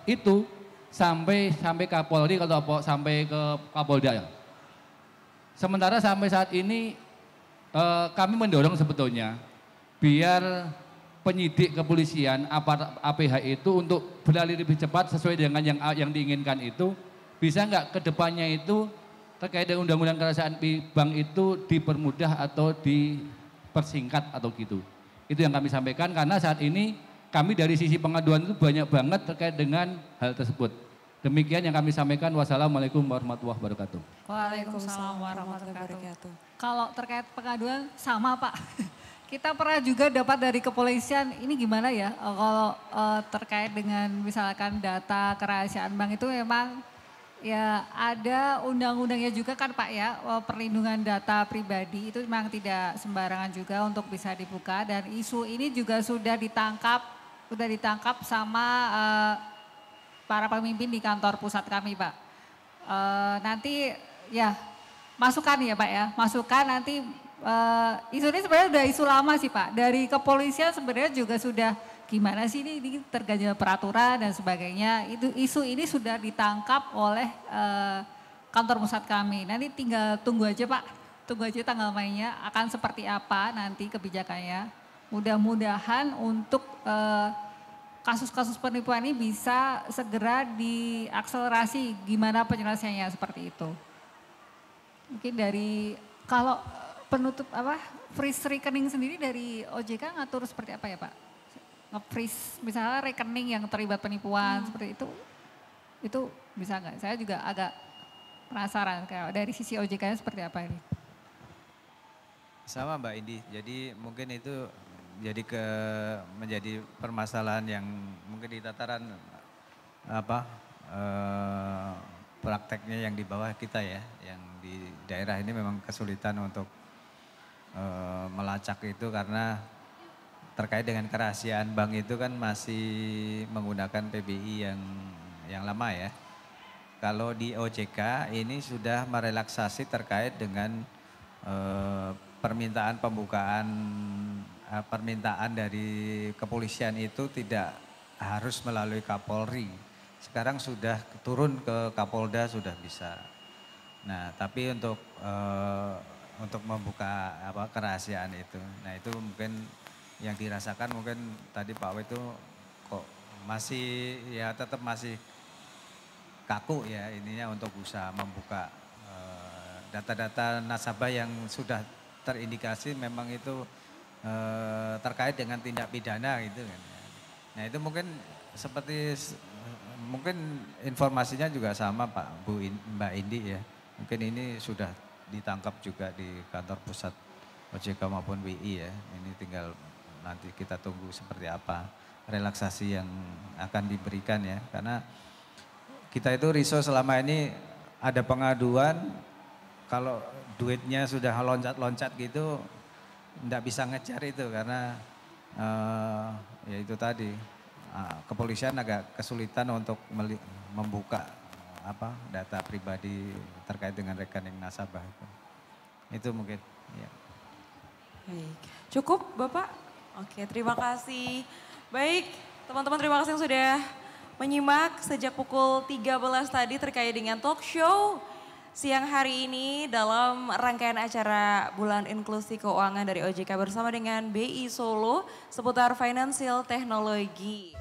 itu sampai Kapolri kalau sampai ke Kapolda. Sementara sampai saat ini kami mendorong sebetulnya biar penyidik kepolisian APH itu untuk beralih lebih cepat sesuai dengan yang diinginkan itu bisa nggak kedepannya itu terkait dengan undang-undang kerahasiaan bank itu dipermudah atau persingkat atau gitu. Itu yang kami sampaikan karena saat ini kami dari sisi pengaduan itu banyak banget terkait dengan hal tersebut. Demikian yang kami sampaikan. Wassalamualaikum warahmatullahi wabarakatuh. Waalaikumsalam warahmatullahi wabarakatuh. Kalau terkait pengaduan sama Pak. Kita pernah juga dapat dari kepolisian ini gimana ya kalau terkait dengan misalkan data kerahasiaan bank itu memang ya ada undang-undangnya juga kan Pak ya, perlindungan data pribadi itu memang tidak sembarangan juga untuk bisa dibuka dan isu ini juga sudah ditangkap sama para pemimpin di kantor pusat kami Pak. Nanti ya masukan ya Pak ya, masukan nanti isu ini sebenarnya udah isu lama sih Pak, dari kepolisian sebenarnya juga sudah gimana sih ini terganjal peraturan dan sebagainya. Itu isu ini sudah ditangkap oleh kantor pusat kami. Nanti tinggal tunggu aja Pak, tunggu aja tanggal mainnya akan seperti apa nanti kebijakannya. Mudah-mudahan untuk kasus-kasus penipuan ini bisa segera diakselerasi gimana penyelesaiannya seperti itu. Mungkin dari kalau penutup freeze rekening sendiri dari OJK ngatur seperti apa ya Pak? Nge-freeze misalnya rekening yang terlibat penipuan seperti itu bisa nggak? Saya juga agak penasaran kayak dari sisi OJK-nya seperti apa ini? Sama Mbak Indi, jadi mungkin itu menjadi permasalahan yang mungkin di tataran prakteknya yang di bawah kita ya, yang di daerah ini memang kesulitan untuk melacak itu karena terkait dengan kerahasiaan bank itu kan masih menggunakan PBI yang lama ya. Kalau di OJK ini sudah merelaksasi terkait dengan permintaan pembukaan, permintaan dari kepolisian itu tidak harus melalui Kapolri. Sekarang sudah turun ke Kapolda sudah bisa. Nah tapi untuk membuka kerahasiaan itu, nah itu mungkin yang dirasakan mungkin tadi Pak W itu kok masih ya tetap masih kaku ya ininya untuk usaha membuka data-data nasabah yang sudah terindikasi memang itu terkait dengan tindak pidana gitu kan. Nah itu mungkin seperti mungkin informasinya juga sama Pak Mbak Indi ya. Mungkin ini sudah ditangkap juga di kantor pusat OJK maupun WI ya. Ini tinggal nanti kita tunggu seperti apa relaksasi yang akan diberikan ya. Karena kita itu risau selama ini ada pengaduan kalau duitnya sudah loncat-loncat gitu enggak bisa ngejar itu karena ya itu tadi kepolisian agak kesulitan untuk membuka data pribadi terkait dengan rekening nasabah itu mungkin ya. Baik, cukup Bapak? Oke, terima kasih. Baik, teman-teman terima kasih yang sudah menyimak sejak pukul 13 tadi terkait dengan talk show siang hari ini dalam rangkaian acara Bulan Inklusi Keuangan dari OJK bersama dengan BI Solo seputar financial technology.